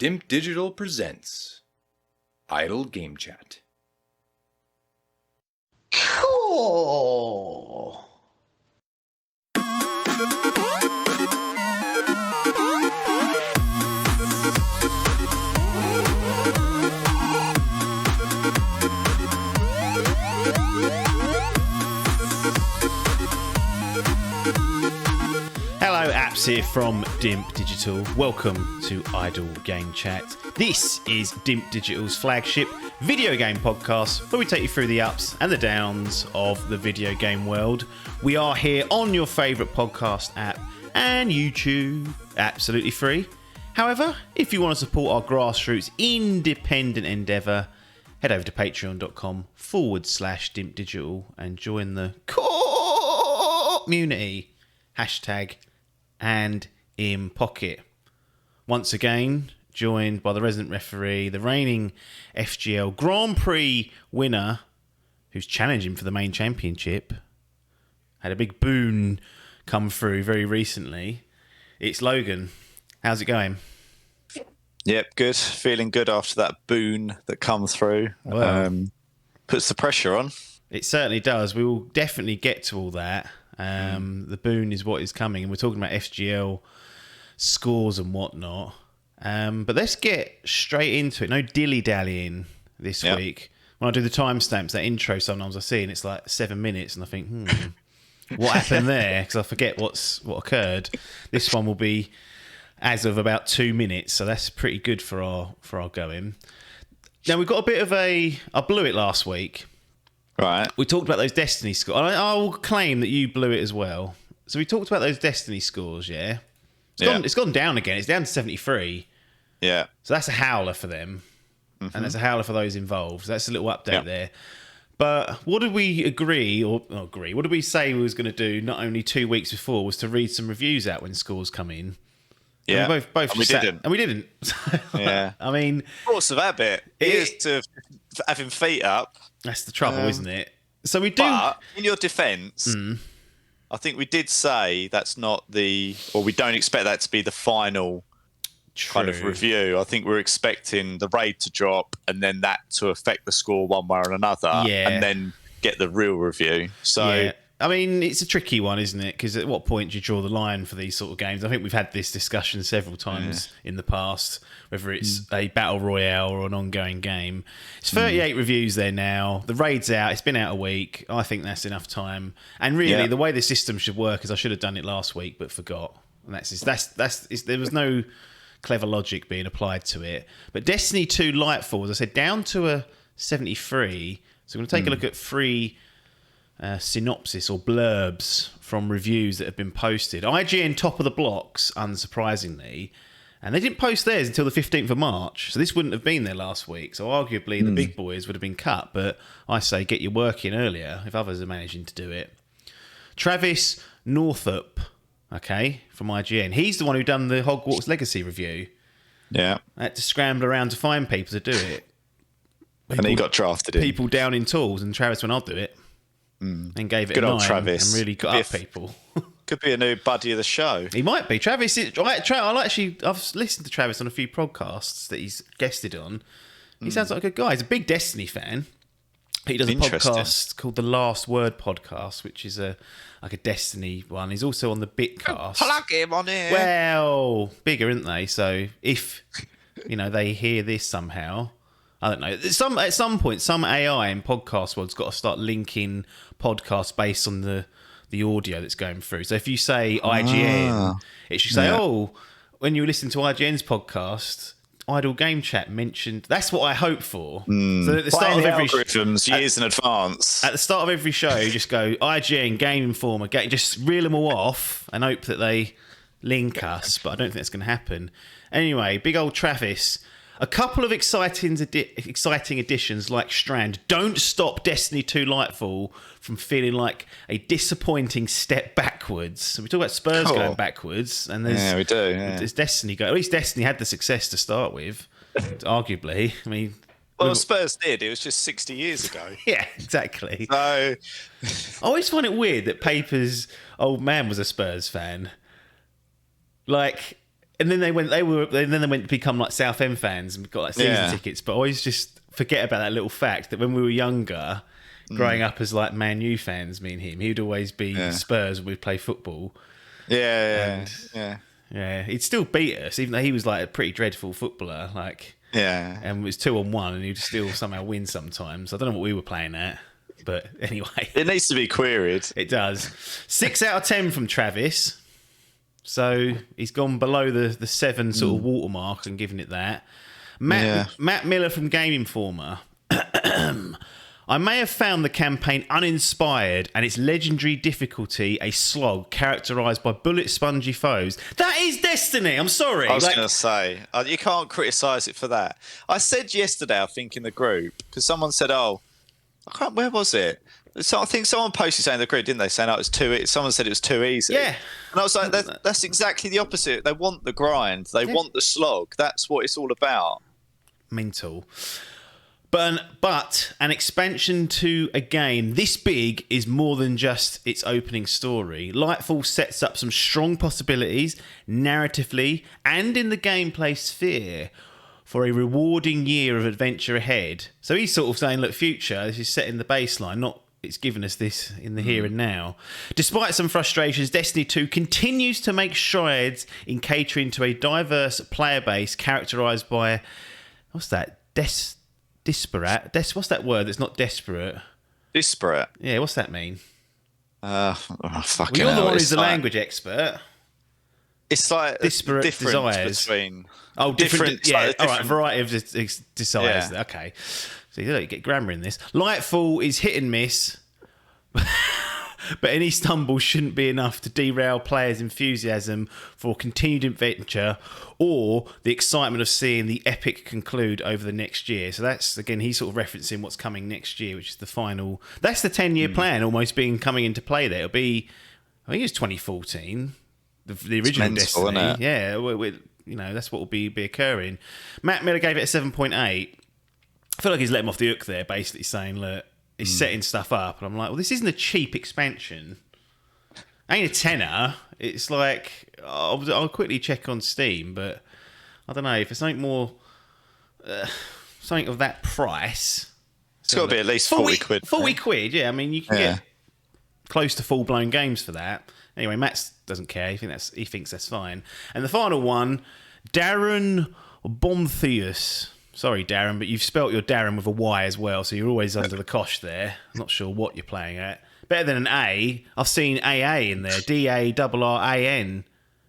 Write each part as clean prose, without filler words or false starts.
Dimp Digital presents Idle Game Chat. Cool. Hello, apps here from Dimp Digital. Welcome to Idle Game Chat. This is Dimp Digital's flagship video game podcast where we take you through the ups and the downs of the video game world. We are here on your favourite podcast app and YouTube, absolutely free. However, if you want to support our grassroots independent endeavour, head over to patreon.com/Dimp Digital and join the community. Hashtag and in pocket. Once again, joined by the resident referee, the reigning FGL Grand Prix winner, who's challenging for the main championship. Had a big boon come through very recently. It's Logan. How's it going? Yep, good. Feeling good after that boon that come through. Well, Puts the pressure on. it certainly does. We will definitely get to all that. The boon is what is coming, and we're talking about FGL scores and whatnot. But let's get straight into it. No dilly-dallying this week. When I do the timestamps, that intro, sometimes I see, and it's like 7 minutes, and I think, what happened there? Because I forget what occurred. This one will be as of about 2 minutes, so that's pretty good for our going. Now, we've got a bit of I blew it last week. Right. We talked about those Destiny scores. I will claim that you blew it as well. So we talked about those Destiny scores, yeah? It's gone down again. It's down to 73. Yeah. So that's a howler for them. Mm-hmm. And that's a howler for those involved. So that's a little update there. But what did we agree, or not agree, what did we say we was going to do not only 2 weeks before was to read some reviews out when scores come in? Yeah. And we didn't. And we didn't. Yeah. I mean... Force of habit is to having feet up. That's the trouble, isn't it? So we do... But in your defence, I think we did say that's not we don't expect that to be the final kind of review. I think we're expecting the raid to drop and then that to affect the score one way or another, and then get the real review. So... Yeah. I mean, it's a tricky one, isn't it? Because at what point do you draw the line for these sort of games? I think we've had this discussion several times in the past, whether it's a battle royale or an ongoing game. It's 38 reviews there now. The raid's out. It's been out a week. I think that's enough time. And really, the way the system should work is I should have done it last week, but forgot. And there was no clever logic being applied to it. But Destiny 2 Lightfall, as I said, down to a 73. So we're going to take a look at three synopsis or blurbs from reviews that have been posted. IGN top of the blocks, unsurprisingly, and they didn't post theirs until the 15th of March, so this wouldn't have been there last week. So arguably the big boys would have been cut, but I say get your work in earlier if others are managing to do it. Travis Northup, okay, from IGN. He's the one who done the Hogwarts Legacy review. Yeah. I had to scramble around to find people to do it. And he got drafted in. People down in tools, and Travis went, I'll do it. And gave it Good a 9 old Travis. and really got up people. Could be a new buddy of the show. He might be. I've listened to Travis on a few podcasts that he's guested on. He sounds like a good guy. He's a big Destiny fan. He does a podcast called The Last Word Podcast, which is like a Destiny one. He's also on the Bitcast. Plug him on here. Well, bigger, aren't they? So if they hear this somehow, I don't know. At some point, some AI in podcast world's got to start linking podcasts based on the audio that's going through. So if you say IGN, it should say, when you listen to IGN's podcast, Idle Game Chat mentioned. That's what I hope for. So at the start of every algorithms years in advance. At the start of every show, you just go IGN, Game Informer, just reel them all off and hope that they link us. But I don't think that's going to happen. Anyway, big old Travis. A couple of exciting additions like Strand don't stop Destiny 2 Lightfall from feeling like a disappointing step backwards. So we talk about Spurs going backwards, and we do. Yeah. There's Destiny going. At least Destiny had the success to start with, arguably. I mean, Spurs did. It was just 60 years ago. Yeah, exactly. So I always find it weird that Paper's old man was a Spurs fan. Like, And then they went to become like Southend fans and got like season tickets. But I always just forget about that little fact that when we were younger, growing up as like Man U fans, me and him, he would always be Spurs when we'd play football. Yeah. He'd still beat us, even though he was like a pretty dreadful footballer. Like, and it was 2-on-1, and he'd still somehow win sometimes. I don't know what we were playing at, but anyway, it needs to be queried. It does. 6 out of 10 from Travis. So he's gone below the 7 sort of watermark and given it that. Matt Miller from Game Informer. I may have found the campaign uninspired and its legendary difficulty a slog characterised by bullet spongy foes. That is Destiny. I'm sorry. I was going to say, you can't criticise it for that. I said yesterday, I think, in the group, because someone said, where was it? So I think someone posted saying in the group, didn't they? Saying it was someone said it was too easy. Yeah. And I was like, that's exactly the opposite. They want the grind. They want the slog. That's what it's all about. Mental. But an expansion to a game this big is more than just its opening story. Lightfall sets up some strong possibilities, narratively and in the gameplay sphere, for a rewarding year of adventure ahead. So he's sort of saying, look, future, this is setting the baseline, not it's given us this in the here and now. Despite some frustrations, Destiny 2 continues to make strides in catering to a diverse player base characterised by, what's that? Disparate. What's that word that's not desperate? Disparate. Yeah, what's that mean? Fucking you're the hell. one who's the language expert. It's like disparate desires. Between different. Yeah, like all right. Variety of desires. Yeah. Okay. So you don't get grammar in this. Lightfall is hit and miss. But any stumble shouldn't be enough to derail players' enthusiasm for continued adventure or the excitement of seeing the epic conclude over the next year. So that's, again, he's sort of referencing what's coming next year, which is the final... That's the 10-year plan almost coming into play there. It'll be... I think it's 2014, the original mental, Destiny. isn't it? Yeah, that's what will be occurring. Matt Miller gave it a 7.8. I feel like he's let him off the hook there, basically saying, look, he's setting stuff up. And I'm like, well, this isn't a cheap expansion. Ain't a tenner. It's like, I'll quickly check on Steam, but I don't know, if it's something more, something of that price. It's got to be at least 40 quid. 40 quid, yeah. I mean, you can get close to full-blown games for that. Anyway, Matt doesn't care. He thinks that's fine. And the final one, Darren Bomtheus. Sorry, Darren, but you've spelt your Darren with a Y as well, so you're always under the cosh there. I'm not sure what you're playing at. Better than an A. I've seen AA in there. DARRAN.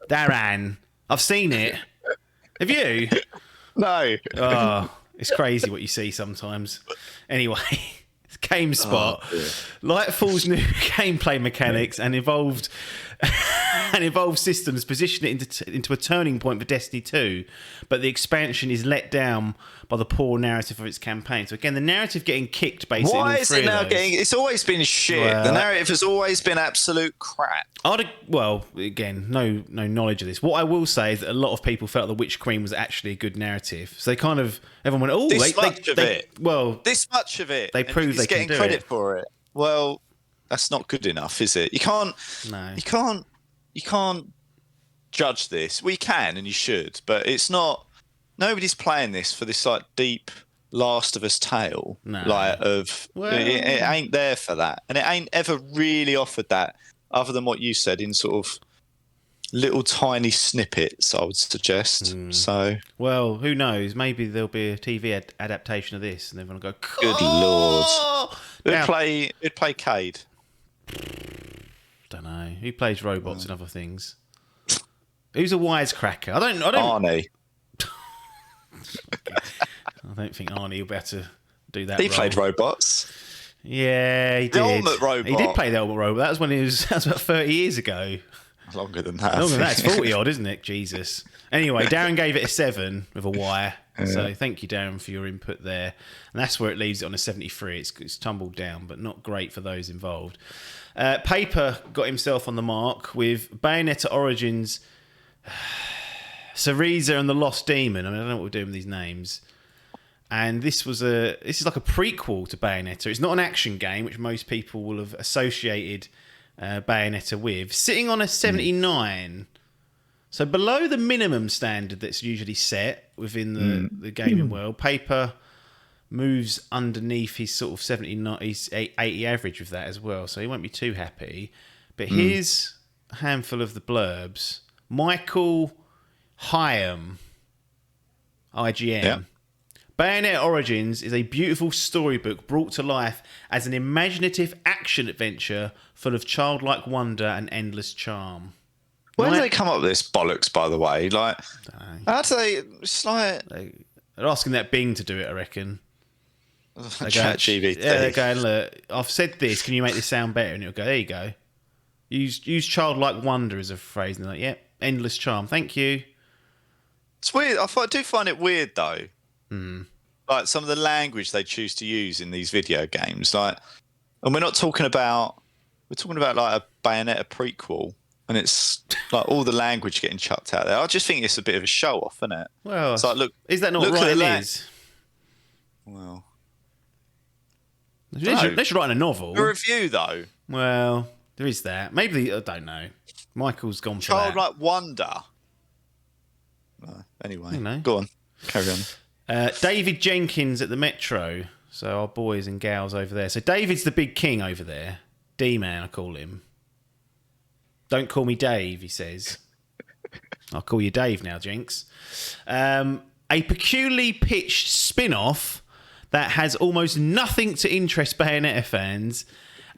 Darren. I've seen it. Have you? No. Oh, it's crazy what you see sometimes. Anyway, GameSpot. Lightfall's new gameplay mechanics and evolved systems position it into a turning point for Destiny 2, but the expansion is let down by the poor narrative of its campaign. So again, the narrative getting kicked basically. Why is it now getting... It's always been shit. The narrative has always been absolute crap. Again, no knowledge of this. What I will say is that a lot of people felt the Witch Queen was actually a good narrative. So they kind of... Everyone went, oh... This much of it. They proved they can do it. Getting credit for it. Well, that's not good enough, is it? You can't... No. You can't judge this. Well, you can and you should, but it's not... Nobody's playing this for this like deep Last of Us tale. No. It ain't there for that. And it ain't ever really offered that other than what you said in sort of little tiny snippets, I would suggest. So, well, who knows? Maybe there'll be a TV adaptation of this and everyone will go, good lord. It'd play Cade. Don't know. Who plays robots and other things? Who's a wisecracker? I don't. Arnie. I don't think Arnie will be able to do that. He played robots. Yeah, he did. The Ultimate Robot. He did play the Ultimate Robot. That was when that was about 30 years ago. Longer than that. Longer than that. It's 40 odd, isn't it? Jesus. Anyway, Darren gave it a 7 with a Y. Yeah. So thank you, Darren, for your input there. And that's where it leaves it on a 73. It's tumbled down, but not great for those involved. Paper got himself on the mark with Bayonetta Origins, Cereza and the Lost Demon. I mean, I don't know what we're doing with these names. And this is like a prequel to Bayonetta. It's not an action game, which most people will have associated Bayonetta with. Sitting on a 79. So below the minimum standard that's usually set within the gaming world, Paper moves underneath his sort of 80 average with that as well. So he won't be too happy. But here's a handful of the blurbs. Michael Hyam, IGN. Yeah. Bayonetta Origins is a beautiful storybook brought to life as an imaginative action adventure full of childlike wonder and endless charm. Where do they come up with this bollocks, by the way? Like, how do they... It's like... They're asking that Bing to do it, I reckon. ChatGPT. Yeah, they're going, look, I've said this, can you make this sound better? And it'll go, there you go. Use childlike wonder as a phrase. And they're like, yep, endless charm, thank you. It's weird. I do find it weird, though. Like, some of the language they choose to use in these video games. Like, and we're talking about, like, a Bayonetta prequel. And it's like all the language getting chucked out there. I just think it's a bit of a show off, isn't it? Well, it's like, look, is that not look right? It is. Well, they should write a novel. A review, though. Well, there is that. Maybe I don't know. Michael's gone for Childlike wonder. Anyway, go on, carry on. David Jenkins at the Metro. So our boys and gals over there. So David's the big king over there. D-man, I call him. Don't call me Dave, he says. I'll call you Dave now, Jinx. A peculiarly pitched spin-off that has almost nothing to interest Bayonetta fans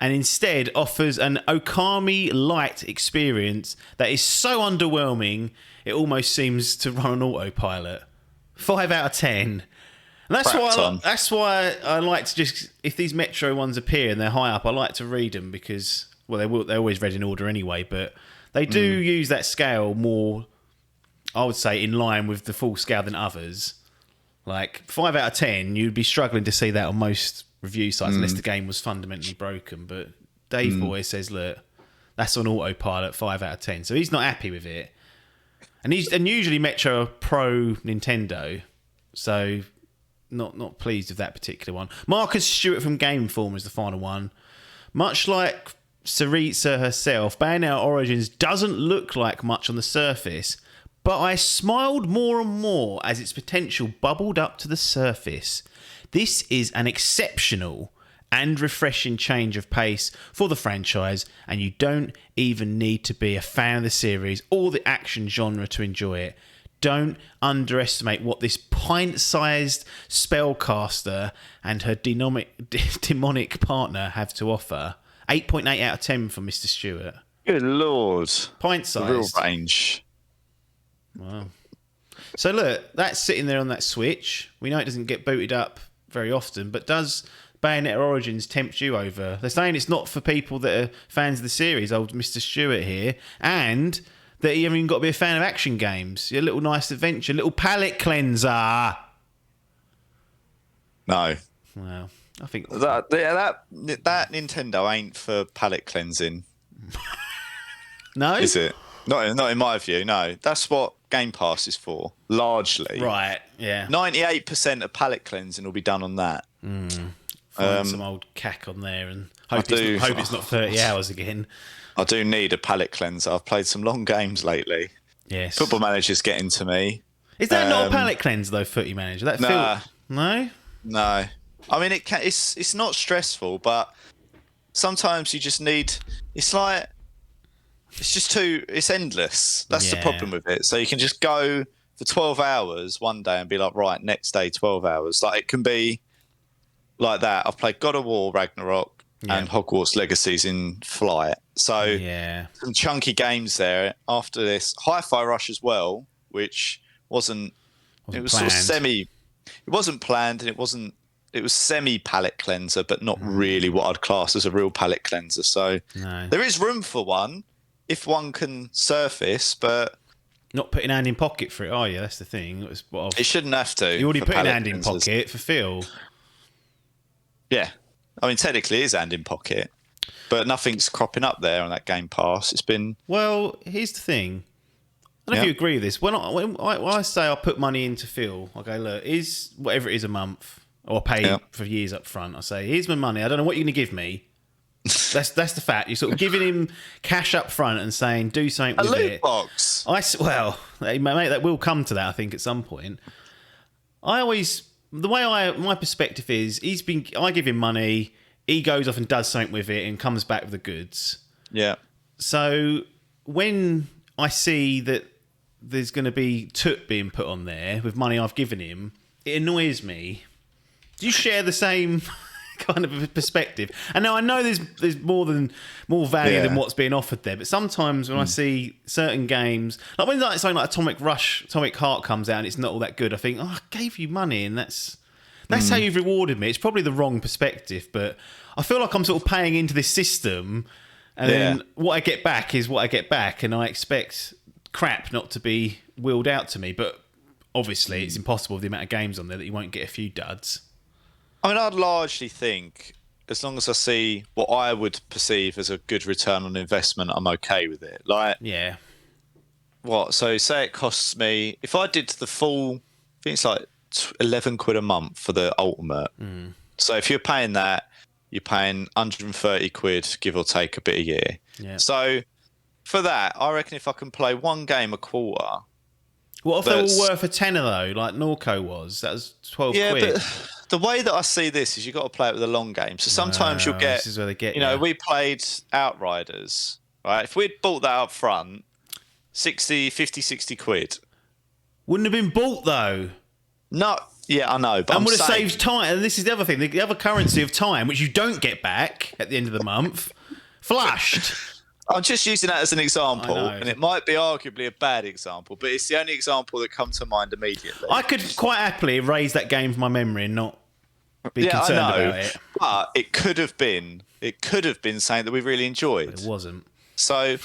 and instead offers an Okami light experience that is so underwhelming it almost seems to run on autopilot. 5 out of 10. And that's why I like to just, if these Metro ones appear and they're high up, I like to read them because, well, they're always read in order anyway, but they do use that scale more, I would say, in line with the full scale than others. Like 5 out of 10, you'd be struggling to see that on most review sites unless the game was fundamentally broken. But Dave Boy says, look, that's on autopilot, 5 out of 10. So he's not happy with it. And usually Metro are pro Nintendo, so not pleased with that particular one. Marcus Stewart from Game Informer is the final one. Much like Saritsa herself, Bayonetta Origins doesn't look like much on the surface, but I smiled more and more as its potential bubbled up to the surface. This is an exceptional and refreshing change of pace for the franchise, and you don't even need to be a fan of the series or the action genre to enjoy it. Don't underestimate what this pint-sized spellcaster and her demonic partner have to offer. 8.8 out of 10 for Mr. Stewart. Good lord. Pint-sized. Real range. Wow. So look, that's sitting there on that Switch. We know it doesn't get booted up very often, but does Bayonetta Origins tempt you over? They're saying it's not for people that are fans of the series, old Mr. Stewart here, and that you haven't even got to be a fan of action games. Your little nice adventure, little palate cleanser. No. Well, I think that Nintendo ain't for palate cleansing. No? Is it? Not in my view, no. That's what Game Pass is for, largely. Right, yeah. 98% of palate cleansing will be done on that. Find some old cack on there and hope it's not 30 hours again. I do need a palate cleanser. I've played some long games lately. Yes. Football Manager's getting to me. Is that not a palate cleanser though, Footy Manager? No? No. I mean, it's not stressful, but sometimes you just need. It's like it's endless. That's the problem with it. So you can just go for 12 hours one day and be like, right, next day 12 hours. Like it can be like that. I've played God of War, Ragnarok, and Hogwarts Legacies in flight. So some chunky games there. After this, Hi-Fi Rush as well, which wasn't it was planned. Sort of semi. It wasn't planned, and it was semi palate cleanser, but not really what I'd class as a real palate cleanser. So there is room for one if one can surface, but not putting hand in pocket for it, are you? That's the thing. It shouldn't have to. You already put hand in pocket for Phil. Yeah. I mean, technically it is hand in pocket, but nothing's cropping up there on that Game Pass. It's been... Well, here's the thing. I don't know if you agree with this. When I say I put money into Phil, I go, look, is whatever it is a month, or I pay for years up front, I say, here's my money. I don't know what you're going to give me, That's the fact. You're sort of giving him cash up front and saying, do something with loot it. box. Well, mate, that will come to that, I think, at some point. My perspective is, I give him money, he goes off and does something with it and comes back with the goods. Yeah. So when I see that there's going to be toot being put on there with money I've given him, it annoys me. Do you share the same kind of a perspective? And now I know there's more value than what's being offered there, but sometimes when I see certain games, like when something like Atomic Heart comes out and it's not all that good, I think, I gave you money and that's how you've rewarded me. It's probably the wrong perspective, but I feel like I'm sort of paying into this system, and then what I get back is what I get back, and I expect crap not to be wheeled out to me. But obviously, it's impossible with the amount of games on there that you won't get a few duds. I mean, I'd largely think, as long as I see what I would perceive as a good return on investment, I'm okay with it. Like, yeah. What? So say it costs me, if I did the full, I think it's like 11 quid a month for the ultimate. So if you're paying that, you're paying 130 quid, give or take a bit a year. Yeah. So for that, I reckon if I can play one game a quarter. What if they were worth a tenner though, like Norco was? That was 12 quid. Yeah, but the way that I see this is you've got to play it with a long game. So sometimes you'll get, this is where they get we played Outriders, right? If we'd bought that up front, 50, 60 quid. Wouldn't have been bought though. No, yeah, I know. But and would have saved time. And this is the other thing, the other currency of time, which you don't get back at the end of the month, flushed. I'm just using that as an example, and it might be arguably a bad example, but it's the only example that comes to mind immediately. I could quite happily erase that game from my memory and not be concerned about it. But it could have been something that we really enjoyed. But it wasn't. So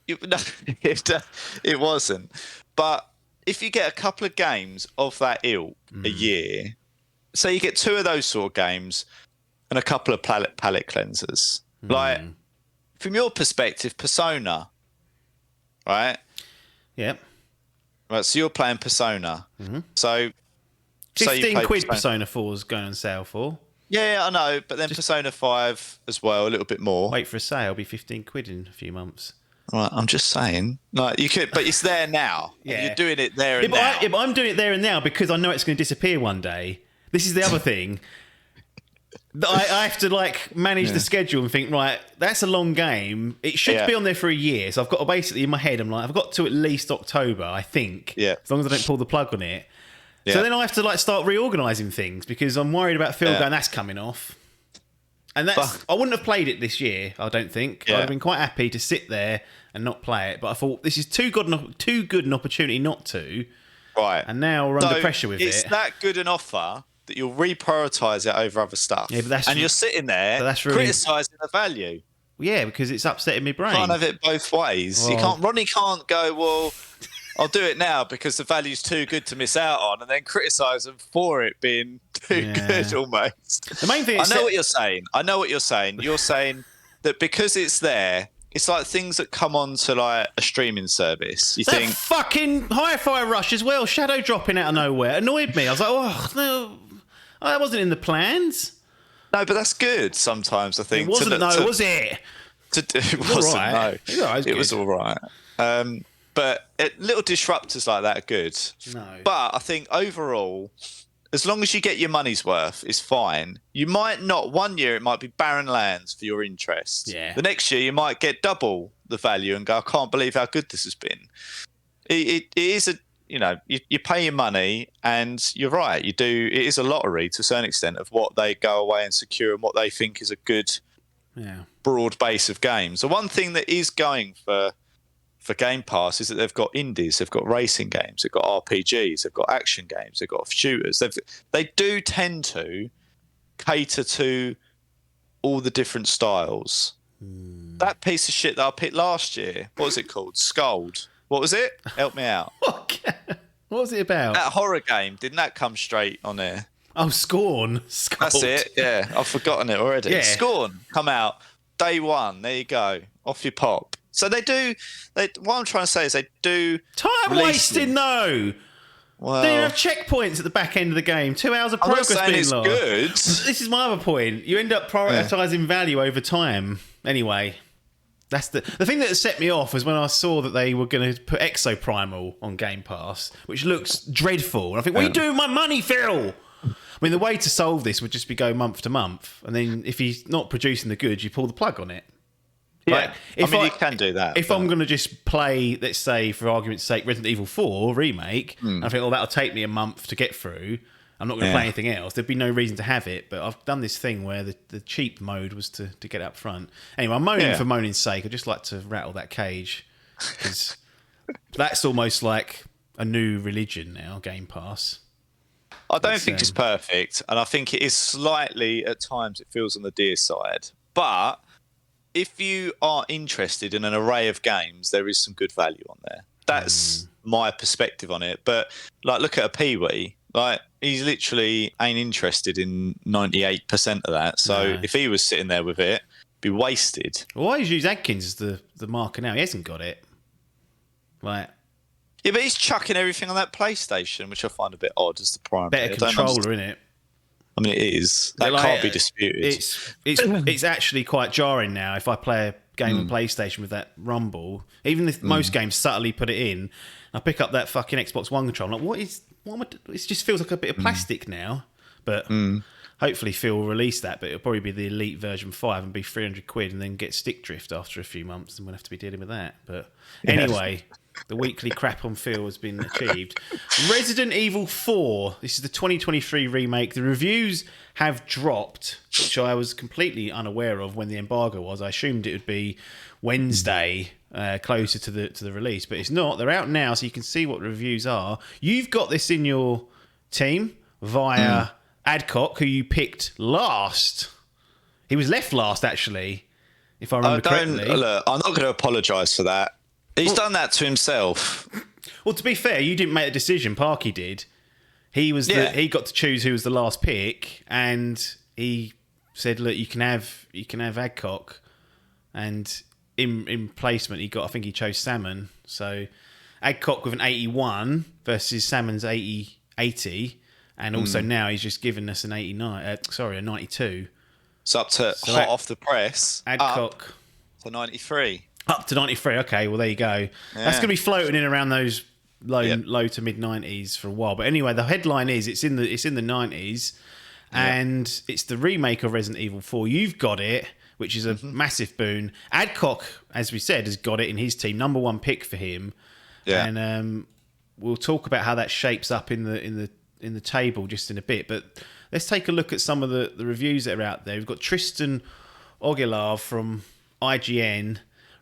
it wasn't. But if you get a couple of games of that ilk a year, so you get 2 of those sort of games and a couple of palette cleansers, like. From your perspective, Persona, right? Yep. Right, so you're playing Persona. So 15 quid Persona 4 is going on sale for. Yeah, I know, but then Persona 5 as well, a little bit more. Wait for a sale, it'll be 15 quid in a few months. Right, I'm just saying. Like you could, but it's there now. Yeah. You're doing it there and now. But I'm doing it there and now because I know it's going to disappear one day. This is the other thing. I have to manage the schedule and think, right, that's a long game. It should be on there for a year. So I've got to basically, in my head, I'm like, I've got to at least October, I think. Yeah. As long as I don't pull the plug on it. Yeah. So then I have to start reorganising things because I'm worried about Phil going, that's coming off. And I wouldn't have played it this year, I don't think. I'd have been quite happy to sit there and not play it. But I thought, this is too good an opportunity not to. Right. And now we're under pressure with it. It's that good an offer that you'll reprioritise it over other stuff. Yeah, but you're sitting there criticising the value. Yeah, because it's upsetting my brain. You can't have it both ways. Oh. Ronnie can't go, well, I'll do it now because the value's too good to miss out on, and then criticise them for it being too good almost. The main thing is I know what you're saying. You're saying that because it's there, it's like things that come on to a streaming service. You think fucking Hi-Fi Rush as well, shadow dropping out of nowhere annoyed me. I was like, oh no. Oh, that wasn't in the plans. No, but that's good sometimes, I think. It wasn't, was it? It wasn't, right. No. It was all right. But little disruptors like that are good. No. But I think overall, as long as you get your money's worth, it's fine. You might not, one year it might be barren lands for your interest. Yeah. The next year you might get double the value and go, I can't believe how good this has been. It is you pay your money, and you're right. You do. It is a lottery to a certain extent of what they go away and secure and what they think is a good, broad base of games. The one thing that is going for Game Pass is that they've got indies, they've got racing games, they've got RPGs, they've got action games, they've got shooters. They do tend to cater to all the different styles. That piece of shit that I picked last year, what was it called? Scold. What was it? Help me out. What was it about? That horror game. Didn't that come straight on there? Oh, Scorn. That's it. Yeah, I've forgotten it already. Yeah. Scorn come out day one. There you go. Off you pop. So they do. What I'm trying to say is they do. Time wasting though. Well, They don't have checkpoints at the back end of the game. 2 hours of I'm not progress saying being it's lost. good. This is my other point. You end up prioritising value over time. Anyway, that's the thing that set me off was when I saw that they were going to put Exoprimal on Game Pass, which looks dreadful. And I think, what are you doing with my money, Phil? I mean, the way to solve this would just be go month to month, and then if he's not producing the goods, you pull the plug on it. Yeah, you can do that. If I'm going to just play, let's say, for argument's sake, Resident Evil 4 Remake, I think, that'll take me a month to get through. I'm not going to play anything else. There'd be no reason to have it, but I've done this thing where the cheap mode was to get up front. Anyway, I'm moaning for moaning's sake. I just like to rattle that cage, because that's almost like a new religion now, Game Pass. I don't think it's perfect, and I think it is slightly, at times, it feels on the dear side. But if you are interested in an array of games, there is some good value on there. That's my perspective on it. But like, look at a Pee-wee. Like, he's literally ain't interested in 98% of that. So if he was sitting there with it, it'd be wasted. Well, why use Adkins as the marker now? He hasn't got it. Like, yeah, but he's chucking everything on that PlayStation, which I find a bit odd as the primary. Better controller, innit? I mean, it is. That can't be disputed. It's actually quite jarring now if I play a game on PlayStation with that rumble. Even if most games subtly put it in, I pick up that fucking Xbox One controller. I'm like, it just feels like a bit of plastic now. But hopefully Phil will release that, but it'll probably be the Elite version 5 and be 300 quid and then get stick drift after a few months, and we'll have to be dealing with that. But anyway... The weekly crap on Phil has been achieved. Resident Evil 4. This is the 2023 remake. The reviews have dropped, which I was completely unaware of when the embargo was. I assumed it would be Wednesday, closer to the release, but it's not. They're out now, so you can see what the reviews are. You've got this in your team via Adcock, who you picked last. He was left last, actually, if I remember correctly. Look, I'm not going to apologise for that. He's done that to himself. Well, to be fair, you didn't make a decision. Parky did. He he got to choose who was the last pick, and he said, "Look, you can have Adcock," and in placement, I think he chose Salmon. So Adcock with an 81 versus Salmon's 80, and also now he's just given us an 89. A 92. It's up to hot off the press. Adcock to 93. Up to 93. Okay, well there you go. Yeah. That's going to be floating in around those low to mid 90s for a while. But anyway, the headline is it's in the 90s, and it's the remake of Resident Evil 4. You've got it, which is a massive boon. Adcock, as we said, has got it in his team. Number one pick for him. Yeah. And we'll talk about how that shapes up in the table just in a bit. But let's take a look at some of the reviews that are out there. We've got Tristan Ogilov from IGN.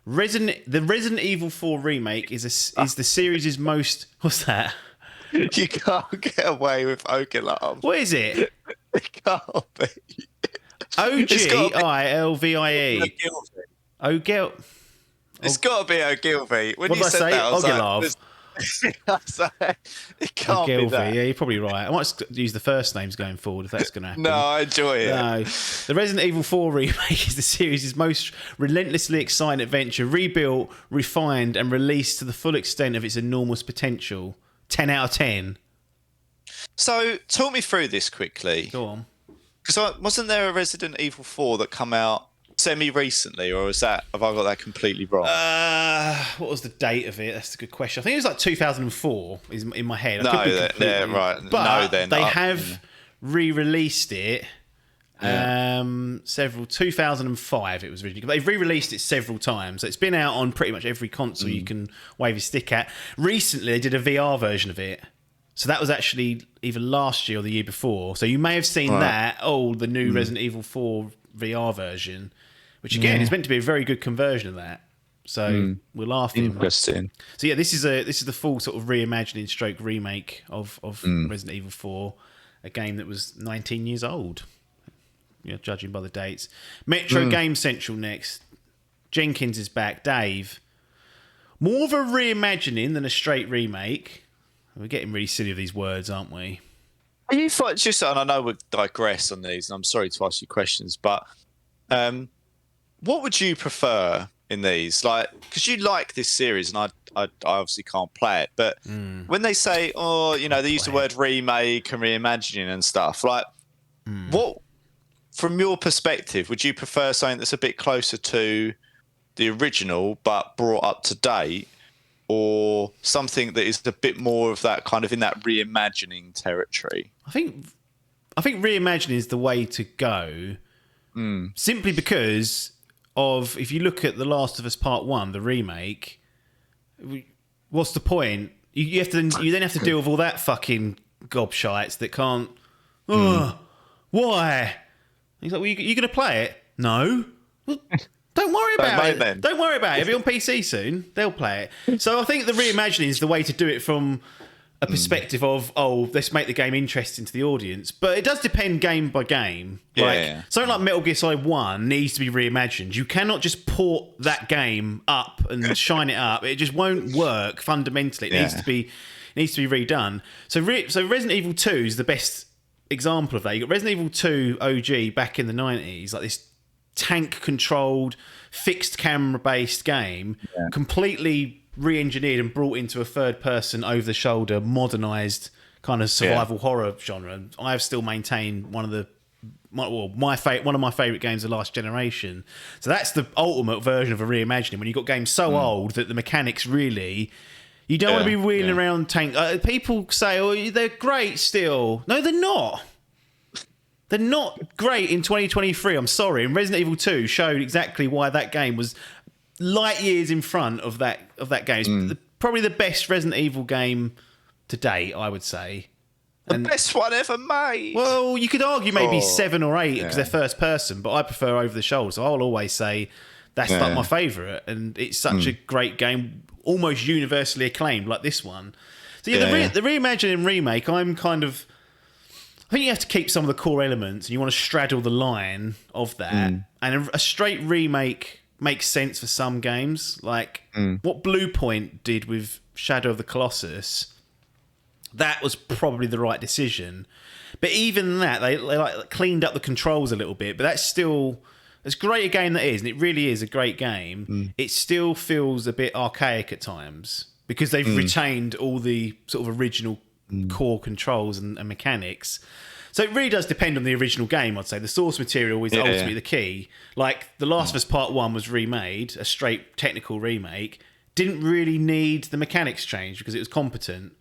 The Resident Evil 4 remake is the series' most... What's that? You can't get away with Ogilvie. What is it? It can't be. Ogilvie. Ogil. It's got to be Ogilvie. When What you did I said say? that, I was Ogilov. It can't be that. Yeah, you're probably right. I might use the first names going forward if that's going to happen. No, I enjoy it. No. The Resident Evil 4 remake is the series' most relentlessly exciting adventure, rebuilt, refined, and released to the full extent of its enormous potential. 10 out of 10. So, talk me through this quickly. Go on. Because wasn't there a Resident Evil 4 that come out semi-recently, or have I got that completely wrong? What was the date of it? That's a good question. I think it was like 2004 is in my head. Right. But they have re-released it several 2005 it was originally. They've re-released it several times. So it's been out on pretty much every console you can wave your stick at. Recently they did a VR version of it. So that was actually either last year or the year before. So you may have seen that, the new Resident Evil 4 VR version, which again is meant to be a very good conversion of that. So we're laughing. Interesting. So yeah, this is the full sort of reimagining stroke remake of Resident Evil 4, a game that was 19 years old. Yeah, judging by the dates. Metro Game Central next. Jenkins is back. Dave, more of a reimagining than a straight remake. We're getting really silly with these words, aren't we? Are you just, and I know we'll digress on these, and I'm sorry to ask you questions, but what would you prefer in these, like, because you like this series, and I obviously can't play it, but when they say, oh, they use the word remake and reimagining and stuff, like, what, from your perspective, would you prefer something that's a bit closer to the original but brought up to date, or something that is a bit more of that kind of in that reimagining territory? I think reimagining is the way to go, simply because of, if you look at The Last of Us Part 1, the remake, what's the point? You then have to deal with all that fucking gobshites that can't. Why? He's like, well, you going to play it? No. Well, don't worry about it. Don't worry about it. It'll be on PC soon. They'll play it. So I think the reimagining is the way to do it from a perspective of, let's make the game interesting to the audience. But it does depend game by game. Something like Metal Gear Solid 1 needs to be reimagined. You cannot just port that game up and shine it up. It just won't work fundamentally. It needs to be redone. So Resident Evil 2 is the best example of that. You got Resident Evil 2 OG back in the 90s, like this tank-controlled, fixed camera-based game, completely re-engineered and brought into a third-person, over-the-shoulder, modernised kind of survival horror genre. I have still maintained one of my favourite games of last generation. So that's the ultimate version of a reimagining, when you've got games so old that the mechanics really... You don't want to be wheeling around tank... people say, oh, they're great still. No, they're not. They're not great in 2023, I'm sorry. And Resident Evil 2 showed exactly why that game was light years in front of that game. It's probably the best Resident Evil game to date, I would say. The best one ever made. Well, you could argue maybe 7 or 8 because they're first person, but I prefer over the shoulder. So I'll always say that's like my favourite. And it's such a great game, almost universally acclaimed, like this one. So the reimagining remake, I think you have to keep some of the core elements, and you want to straddle the line of that. And a straight remake makes sense for some games, like what Blue Point did with Shadow of the Colossus. That was probably the right decision. But even that, they like cleaned up the controls a little bit. But that's still, as great a game that is, and it really is a great game, it still feels a bit archaic at times because they've retained all the sort of original core controls and mechanics. So it really does depend on the original game, I'd say. The source material is ultimately the key. Like, The Last of Us Part 1 was remade, a straight technical remake. Didn't really need the mechanics change because it was competent.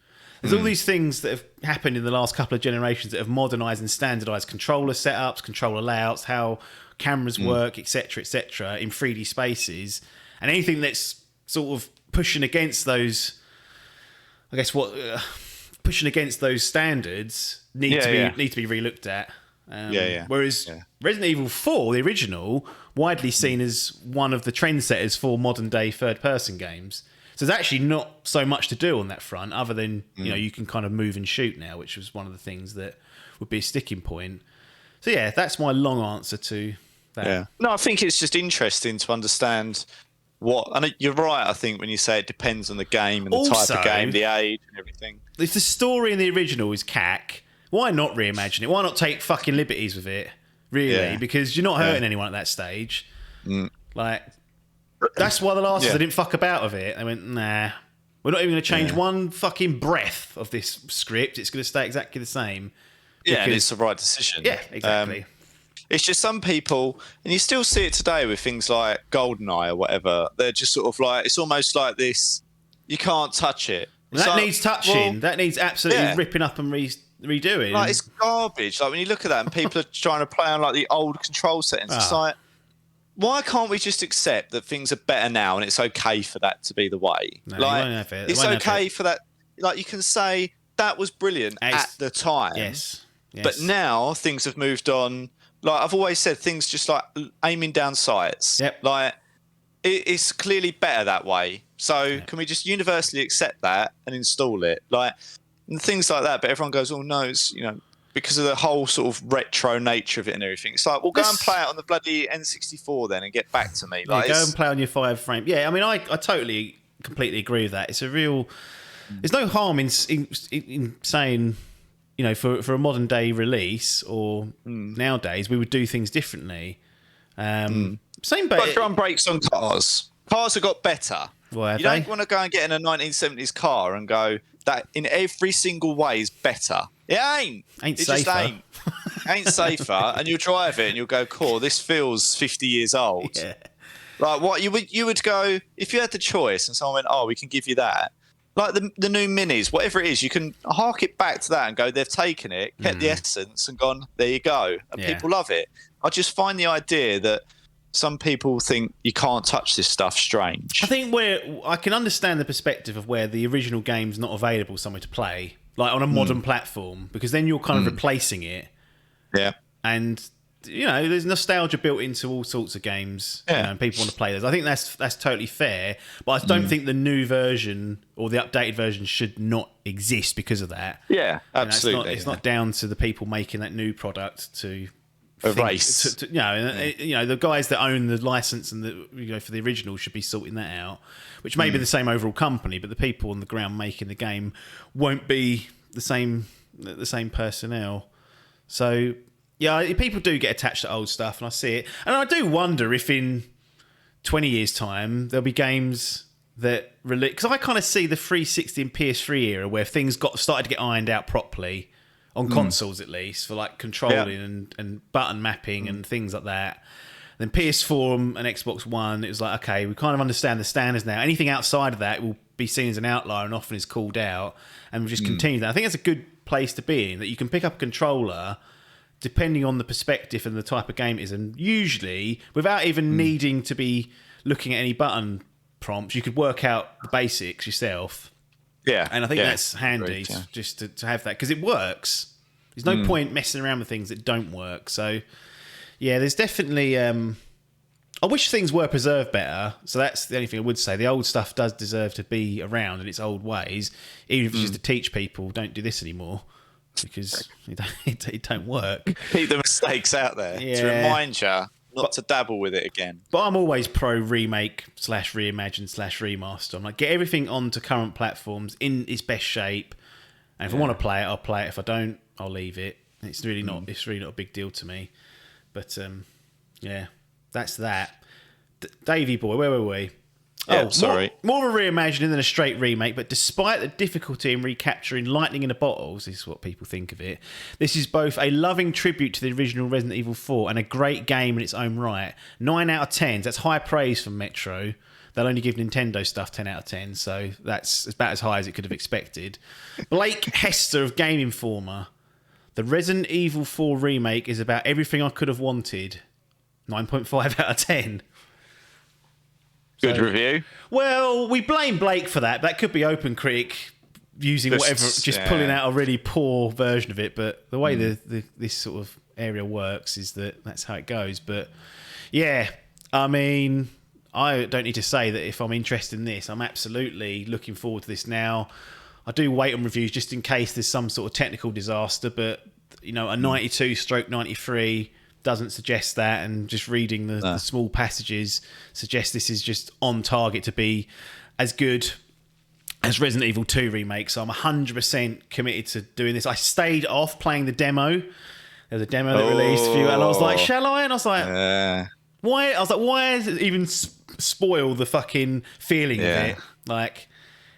There's all these things that have happened in the last couple of generations that have modernised and standardised controller setups, controller layouts, how cameras work, etc., in 3D spaces. And anything that's sort of pushing against those, I guess, pushing against those standards need to be relooked at. Whereas Resident Evil 4, the original, widely seen as one of the trendsetters for modern day third person games. So there's actually not so much to do on that front, other than you can kind of move and shoot now, which was one of the things that would be a sticking point. So that's my long answer to that. Yeah. No, I think it's just interesting to understand and you're right, I think, when you say it depends on the game and the type of game, the age and everything. If the story in the original is cack, why not reimagine it? Why not take fucking liberties with it, really? Yeah. Because you're not hurting anyone at that stage. Like, that's why The Last of Us didn't fuck about with it. They went, nah, we're not even going to change one fucking breath of this script. It's going to stay exactly the same. And it's the right decision. Yeah, exactly. It's just some people, and you still see it today with things like GoldenEye or whatever, they're just sort of like, it's almost like this, you can't touch it. That needs touching. That needs absolutely ripping up and redoing. Like, it's garbage. Like, when you look at that and people are trying to play on like the old control settings, it's like, why can't we just accept that things are better now and it's okay for that to be the way? No, like, it's okay for that. Like, you can say that was brilliant at the time. Yes. But now things have moved on. Like, I've always said, things just like aiming down sights. Like, it's clearly better that way. So can we just universally accept that and install it? Like, and things like that. But everyone goes, oh no, it's, because of the whole sort of retro nature of it and everything. It's like, well, go and play it on the bloody N64 then and get back to me. Like, go and play on your 5 frame. Yeah, I mean, I totally, completely agree with that. It's a real... There's no harm in saying... for a modern day release or nowadays, we would do things differently. Same, but drum brakes on cars. Cars have got better. Well, have you don't they? want to go and get in a 1970s car and go, that in every single way is better. It ain't. Ain't it safer. just ain't safer. And you'll drive it and you'll go, cool, this feels 50 years old. Yeah. Like what you would go, if you had the choice and someone went, oh, we can give you that. Like the new minis, whatever it is, you can hark it back to that and go, they've taken it, kept the essence and gone, there you go. And people love it. I just find the idea that some people think you can't touch this stuff strange. I think I can understand the perspective of where the original game's not available somewhere to play, like on a modern platform, because then you're kind of replacing it. Yeah. And, you know, there's nostalgia built into all sorts of games, you know, and people want to play those. I think that's totally fair, but I don't think the new version or the updated version should not exist because of that. Yeah, absolutely. You know, it's not down to the people making that new product to erase. You know, the guys that own the license and for the original should be sorting that out, which may be the same overall company, but the people on the ground making the game won't be the same personnel. So yeah, people do get attached to old stuff, and I see it, and I do wonder if in 20 years' time there'll be games that release, because I kind of see the 360 and PS3 era where things started to get ironed out properly. On consoles, at least, for like controlling and button mapping and things like that. Then PS4 and Xbox One, it was like, okay, we kind of understand the standards now. Anything outside of that will be seen as an outlier and often is called out. And we've just continued that. I think that's a good place to be in, that you can pick up a controller depending on the perspective and the type of game it is. And usually, without even needing to be looking at any button prompts, you could work out the basics yourself. Yeah, and I think that's handy just to have that, because it works. There's no point messing around with things that don't work. So, yeah, there's definitely... I wish things were preserved better. So that's the only thing I would say. The old stuff does deserve to be around in its old ways, even if it's just to teach people, don't do this anymore, because it don't work. Keep the mistakes out there to remind you not to dabble with it again. But I'm always pro remake / reimagine / remaster. I'm like, get everything onto current platforms in its best shape. And if I want to play it, I'll play it. If I don't, I'll leave it. It's really not. It's really not a big deal to me. But yeah, that's that. Davey boy, where were we? Yeah, sorry. More of a reimagining than a straight remake, but despite the difficulty in recapturing lightning in a bottle, this is what people think of it, this is both a loving tribute to the original Resident Evil 4 and a great game in its own right. 9 out of 10. That's high praise from Metro. They'll only give Nintendo stuff 10 out of 10, so that's about as high as it could have expected. Blake Hester of Game Informer. The Resident Evil 4 remake is about everything I could have wanted. 9.5 out of 10. Good review. Well, we blame Blake for that. That could be OpenCritic using pulling out a really poor version of it. But the way this sort of area works is that's how it goes. But yeah, I mean, I don't need to say that if I'm interested in this, I'm absolutely looking forward to this now. I do wait on reviews just in case there's some sort of technical disaster. But you know, a 92/93 doesn't suggest that, and just reading the small passages suggests this is just on target to be as good as Resident Evil 2 remake. So I'm 100% committed to doing this. I stayed off playing the demo. There was a demo that released a few, and I was like, shall I? And I was like, why? I was like, why does it even spoil the fucking feeling of it? Like,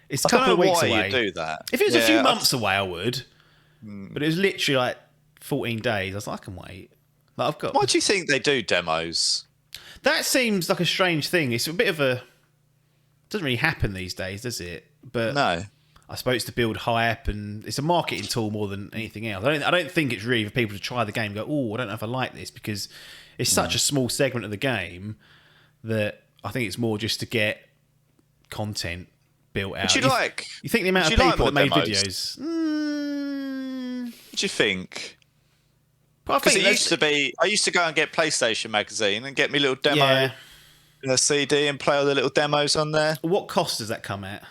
it's a couple of weeks away. You do that. If it was a few months away, I would. But it was literally like 14 days. I was like, I can wait. Like, I've got. Why do you think they do demos? That seems like a strange thing. It's a bit of a... It doesn't really happen these days, does it? But no. I suppose to build hype, and it's a marketing tool more than anything else. I don't think it's really for people to try the game and go, oh, I don't know if I like this, because it's such a small segment of the game that I think it's more just to get content built out. You think the amount of people that made videos... What do you think? Because I used to go and get PlayStation magazine and get me little demo CD and play all the little demos on there. What cost does that come at?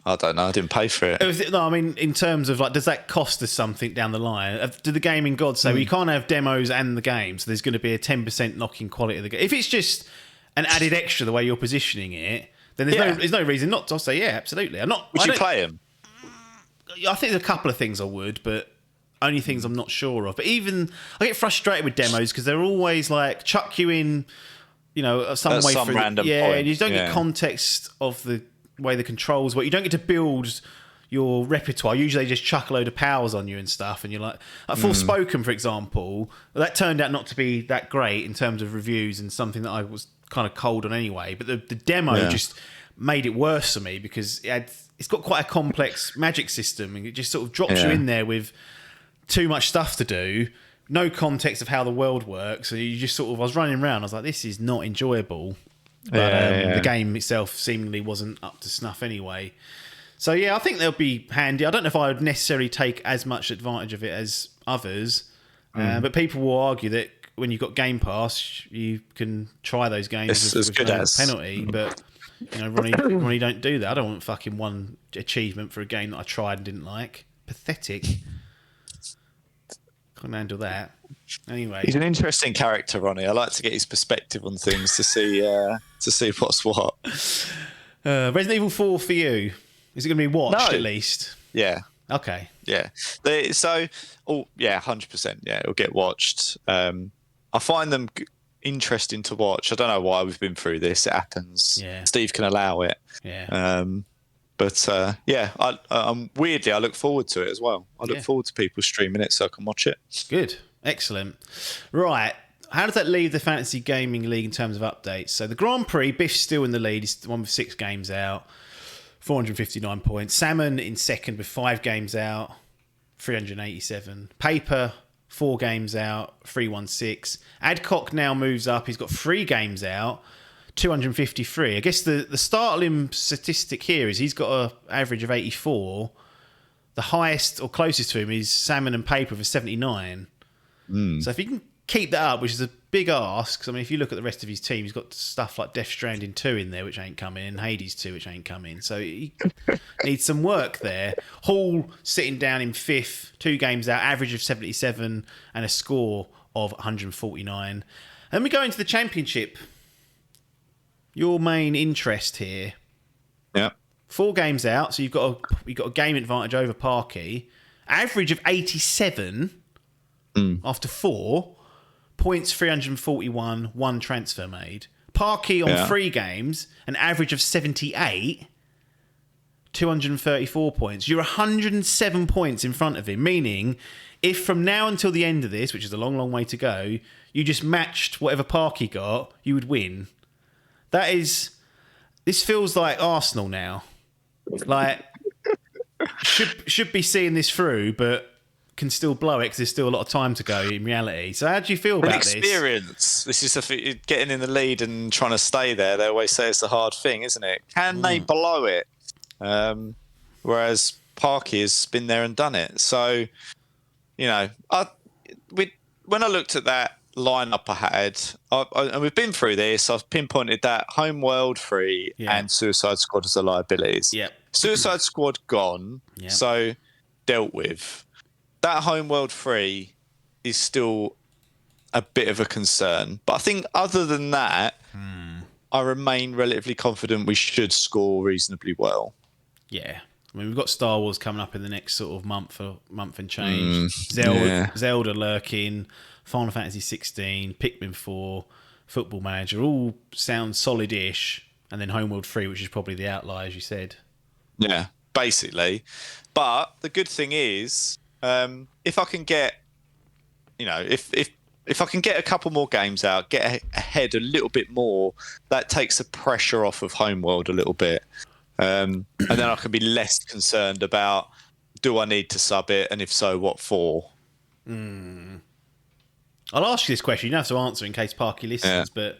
I don't know. I didn't pay for it. No, I mean, in terms of like, does that cost us something down the line? Do the gaming gods say, well, you can't have demos and the game, so there's going to be a 10% knock in quality of the game? If it's just an added extra the way you're positioning it, then there's no reason not to. I'll say, yeah, absolutely. Would you play them? I think there's a couple of things I would, but only things I'm not sure of. But even I get frustrated with demos because they're always like chuck you in some At way some through. random yeah, point, and you don't get yeah. context of the way the controls work. You don't get to build your repertoire. Usually they just chuck a load of powers on you and stuff, and you're like Forspoken, for example, that turned out not to be that great in terms of reviews and something that I was kind of cold on anyway. But the demo just made it worse for me because it's got quite a complex magic system, and it just sort of drops you in there with too much stuff to do, no context of how the world works. So you just sort of, I was running around, I was like, this is not enjoyable. But the game itself seemingly wasn't up to snuff anyway. So yeah, I think they'll be handy. I don't know if I would necessarily take as much advantage of it as others, but people will argue that when you've got Game Pass, you can try those games with no penalty. But Ronnie don't do that. I don't want fucking one achievement for a game that I tried and didn't like. Pathetic. Couldn't handle that. Anyway, he's an interesting character, Ronnie. I like to get his perspective on things to see what's what. Resident Evil 4 for you. Is it going to be watched at least? Yeah. Okay. Yeah. 100%. Yeah, it'll get watched. I find them interesting to watch. I don't know why we've been through this. It happens. Yeah. Steve can allow it. Yeah. I'm weirdly, I look forward to it as well. I look forward to people streaming it so I can watch it. Good. Excellent. Right. How does that leave the Fantasy Gaming League in terms of updates? So the Grand Prix, Biff's still in the lead. He's the one with 6 games out. 459 points. Salmon in second with 5 games out, 387. Paper, 4 games out, 316. Adcock now moves up. He's got 3 games out, 253. I guess the startling statistic here is he's got an average of 84. The highest or closest to him is Salmon and Paper with 79. So if he can keep that up, which is a big ask, because I mean, if you look at the rest of his team, he's got stuff like Death Stranding 2 in there, which ain't coming, and Hades 2, which ain't coming. So he needs some work there. Hall sitting down in 5th, 2 games out, average of 77, and a score of 149. And we go into the championship. Your main interest here. Yeah. 4 games out, so you've got a game advantage over Parky. Average of 87 after 4. Points 341, 1 transfer made. Parky on 3 games, an average of 78, 234 points. You're 107 points in front of him, meaning if from now until the end of this, which is a long, long way to go, you just matched whatever Parky got, you would win. This feels like Arsenal now. Like, should be seeing this through, but can still blow it because there's still a lot of time to go in reality. So how do you feel about this? Experience. This is getting in the lead and trying to stay there. They always say it's a hard thing, isn't it? Can they blow it? Whereas Parky has been there and done it. So, when I looked at that lineup I had, and we've been through this, I've pinpointed that Homeworld 3 and Suicide Squad as the liabilities. Yep. Suicide Squad gone, so dealt with. That Homeworld 3 is still a bit of a concern. But I think other than that, I remain relatively confident we should score reasonably well. Yeah. I mean, we've got Star Wars coming up in the next sort of month and change. Zelda lurking, Final Fantasy 16, Pikmin 4, Football Manager, all sound solid-ish. And then Homeworld 3, which is probably the outlier, as you said. Yeah, basically. But the good thing is, if I can get, if I can get a couple more games out, get ahead a little bit more, that takes the pressure off of Homeworld a little bit. And then I can be less concerned about, do I need to sub it? And if so, what for? I'll ask you this question. You don't have to answer in case Parky listens, but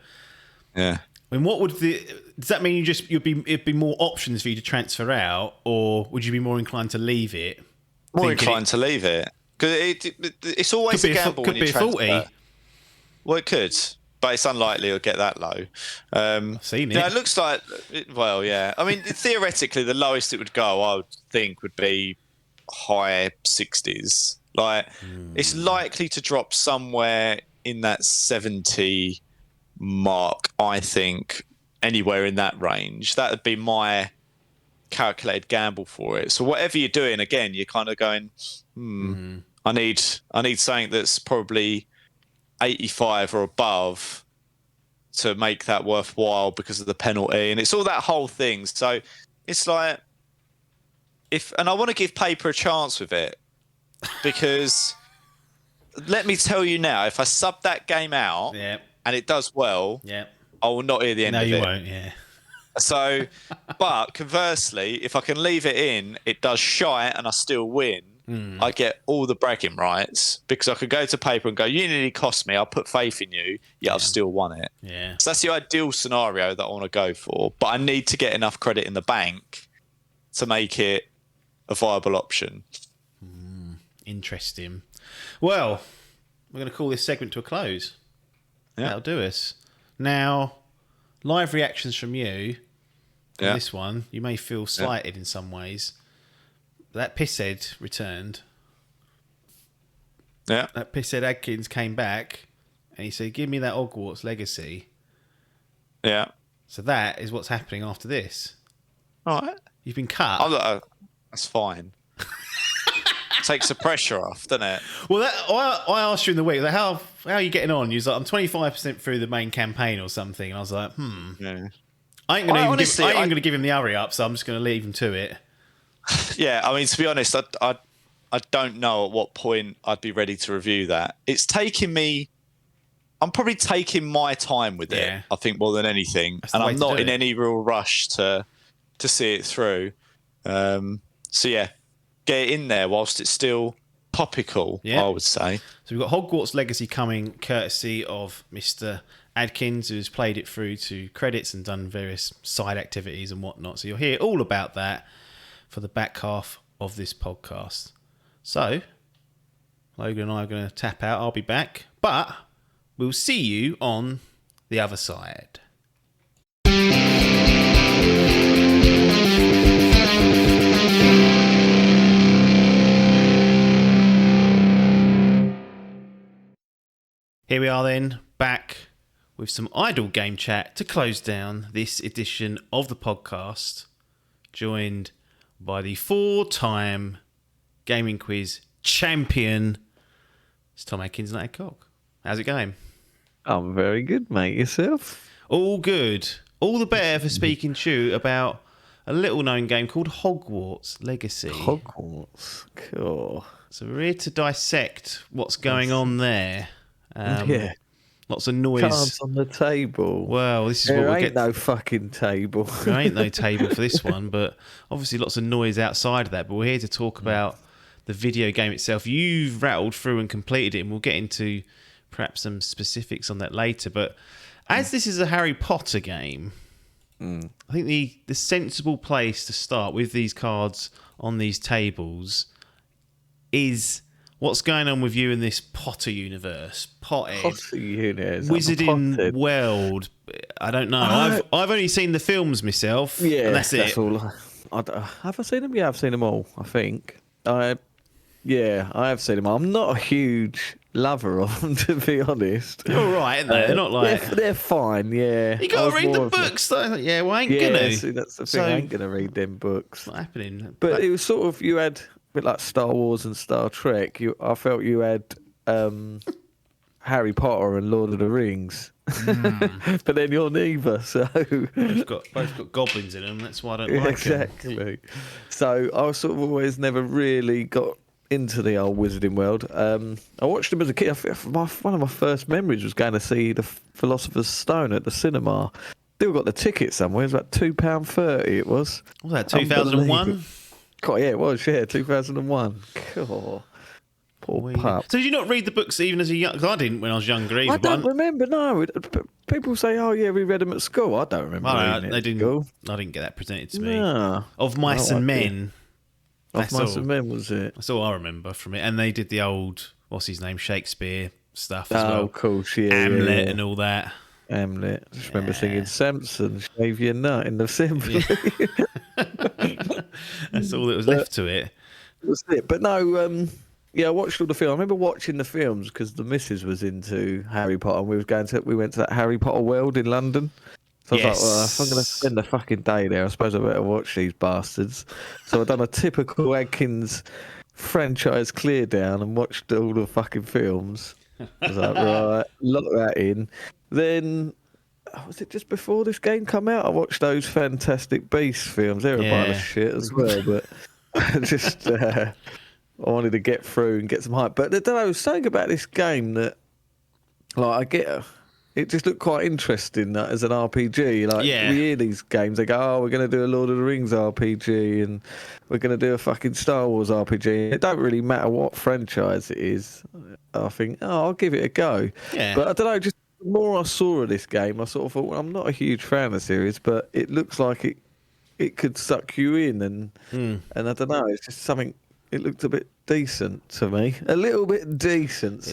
I mean, does that mean it'd be more options for you to transfer out, or would you be more inclined to leave it? More inclined to leave it. Because it's always a gamble when you transfer. 40. Well, it could, but it's unlikely it'll get that low. I've seen it. It looks like, well, yeah. I mean, theoretically, the lowest it would go, I would think, would be high 60s. Like, it's likely to drop somewhere in that 70 mark, I think, anywhere in that range. That would be my calculated gamble for it. So whatever you're doing, again, you're kind of going, I need something that's probably 85 or above to make that worthwhile because of the penalty, and it's all that whole thing. So it's like and I want to give paper a chance with it, because let me tell you now, if I sub that game out and it does well, I will not hear the end of it. No, you won't. Yeah. So, but conversely, if I can leave it in, it does shite and I still win. I get all the bragging rights, because I could go to paper and go, you nearly cost me, I'll put faith in you, I've still won it. Yeah. So that's the ideal scenario that I want to go for. But I need to get enough credit in the bank to make it a viable option. Interesting. Well, we're going to call this segment to a close. Yeah. That'll do us. Now, live reactions from you on this one. You may feel slighted in some ways. That pisshead returned. Yeah. That pisshead Adkins came back and he said, give me that Hogwarts legacy. Yeah. So that is what's happening after this. All right. You've been cut. That's fine. Takes the pressure off, doesn't it? Well, I asked you in the week, like, how are you getting on? You was like, I'm 25% through the main campaign or something. And I was like, Yeah. I ain't going to give him the hurry up, so I'm just going to leave him to it. Yeah, I mean, to be honest, I don't know at what point I'd be ready to review that. It's taking me... I'm probably taking my time with it, I think, more than anything. And I'm not in any real rush to see it through. So, yeah, get it in there whilst it's still topical, I would say. So we've got Hogwarts Legacy coming courtesy of Mr. Adkins, who's played it through to credits and done various side activities and whatnot. So you'll hear all about that for the back half of this podcast. So, Logan and I are going to tap out. I'll be back. But we'll see you on the other side. Here we are then, back with some idle game chat to close down this edition of the podcast, joined by the 4-time Gaming Quiz champion, it's Tom Adkins and Adcock. How's it going? I'm very good, mate. Yourself? All good. All the better for speaking to you about a little-known game called Hogwarts Legacy. Hogwarts, cool. So we're here to dissect what's going on there. Lots of noise. Cards on the table. Well, this is there what ain't we'll get. no fucking table. There ain't no table for this one, but obviously lots of noise outside of that. But we're here to talk about the video game itself. You've rattled through and completed it, and we'll get into perhaps some specifics on that later. But as this is a Harry Potter game, I think the sensible place to start with these cards on these tables is what's going on with you in this Potter universe. Potter universe. Wizarding world. I don't know. I've only seen the films myself. Yeah, and that's it. All. Have I seen them? Yeah, I've seen them all, I think. I have seen them all. I'm not a huge lover of them, to be honest. They're all right, aren't they? They're not like... They're fine, yeah. You got to read the books, though. Yeah, well, I ain't going to. See, that's the thing. I ain't going to read them books. It's not happening. But it was sort of, you had... a bit like Star Wars and Star Trek. I felt you had Harry Potter and Lord of the Rings, but then you're neither. So both got goblins in them. That's why I don't like exactly. them. So I sort of always never really got into the old wizarding world. I watched them as a kid. One of my first memories was going to see the Philosopher's Stone at the cinema. Still got the ticket somewhere. It was about £2.30. It was. Was that 2001? God, yeah, it was, 2001. God, poor pup. So did you not read the books even as a young... Because I didn't when I was younger either. I don't remember, no. People say, oh, yeah, we read them at school. I don't remember reading it at school. I didn't get that presented to me. No. Of Mice and Men. Of Mice and Men, was it? That's all I remember from it. And they did the old, what's his name, Shakespeare stuff as well. Oh, cool, yeah. Hamlet and all that. Hamlet. I just remember singing Samson, shave your nut in the assembly. That's all that was left to it. That's it. But no, I watched all the film. I remember watching the films because the missus was into Harry Potter, and we went to that Harry Potter world in London. So I was like, well, if I'm going to spend the fucking day there, I suppose I better watch these bastards. So I've done a typical Adkins franchise clear down and watched all the fucking films. I was like, right, lock that in. Then was it just before this game come out? I watched those Fantastic Beasts films. They were a pile of shit as well, but I just I wanted to get through and get some hype. But I don't know, I was saying about this game that, like, it just looked quite interesting as an RPG. Like, we hear these games, they go, oh, we're going to do a Lord of the Rings RPG and we're going to do a fucking Star Wars RPG. It don't really matter what franchise it is. I think, I'll give it a go. Yeah. But I don't know, just the more I saw of this game, I sort of thought, well, I'm not a huge fan of the series, but it looks like it could suck you in. And I don't know, it's just something, it looked a bit decent to me. A little bit decent.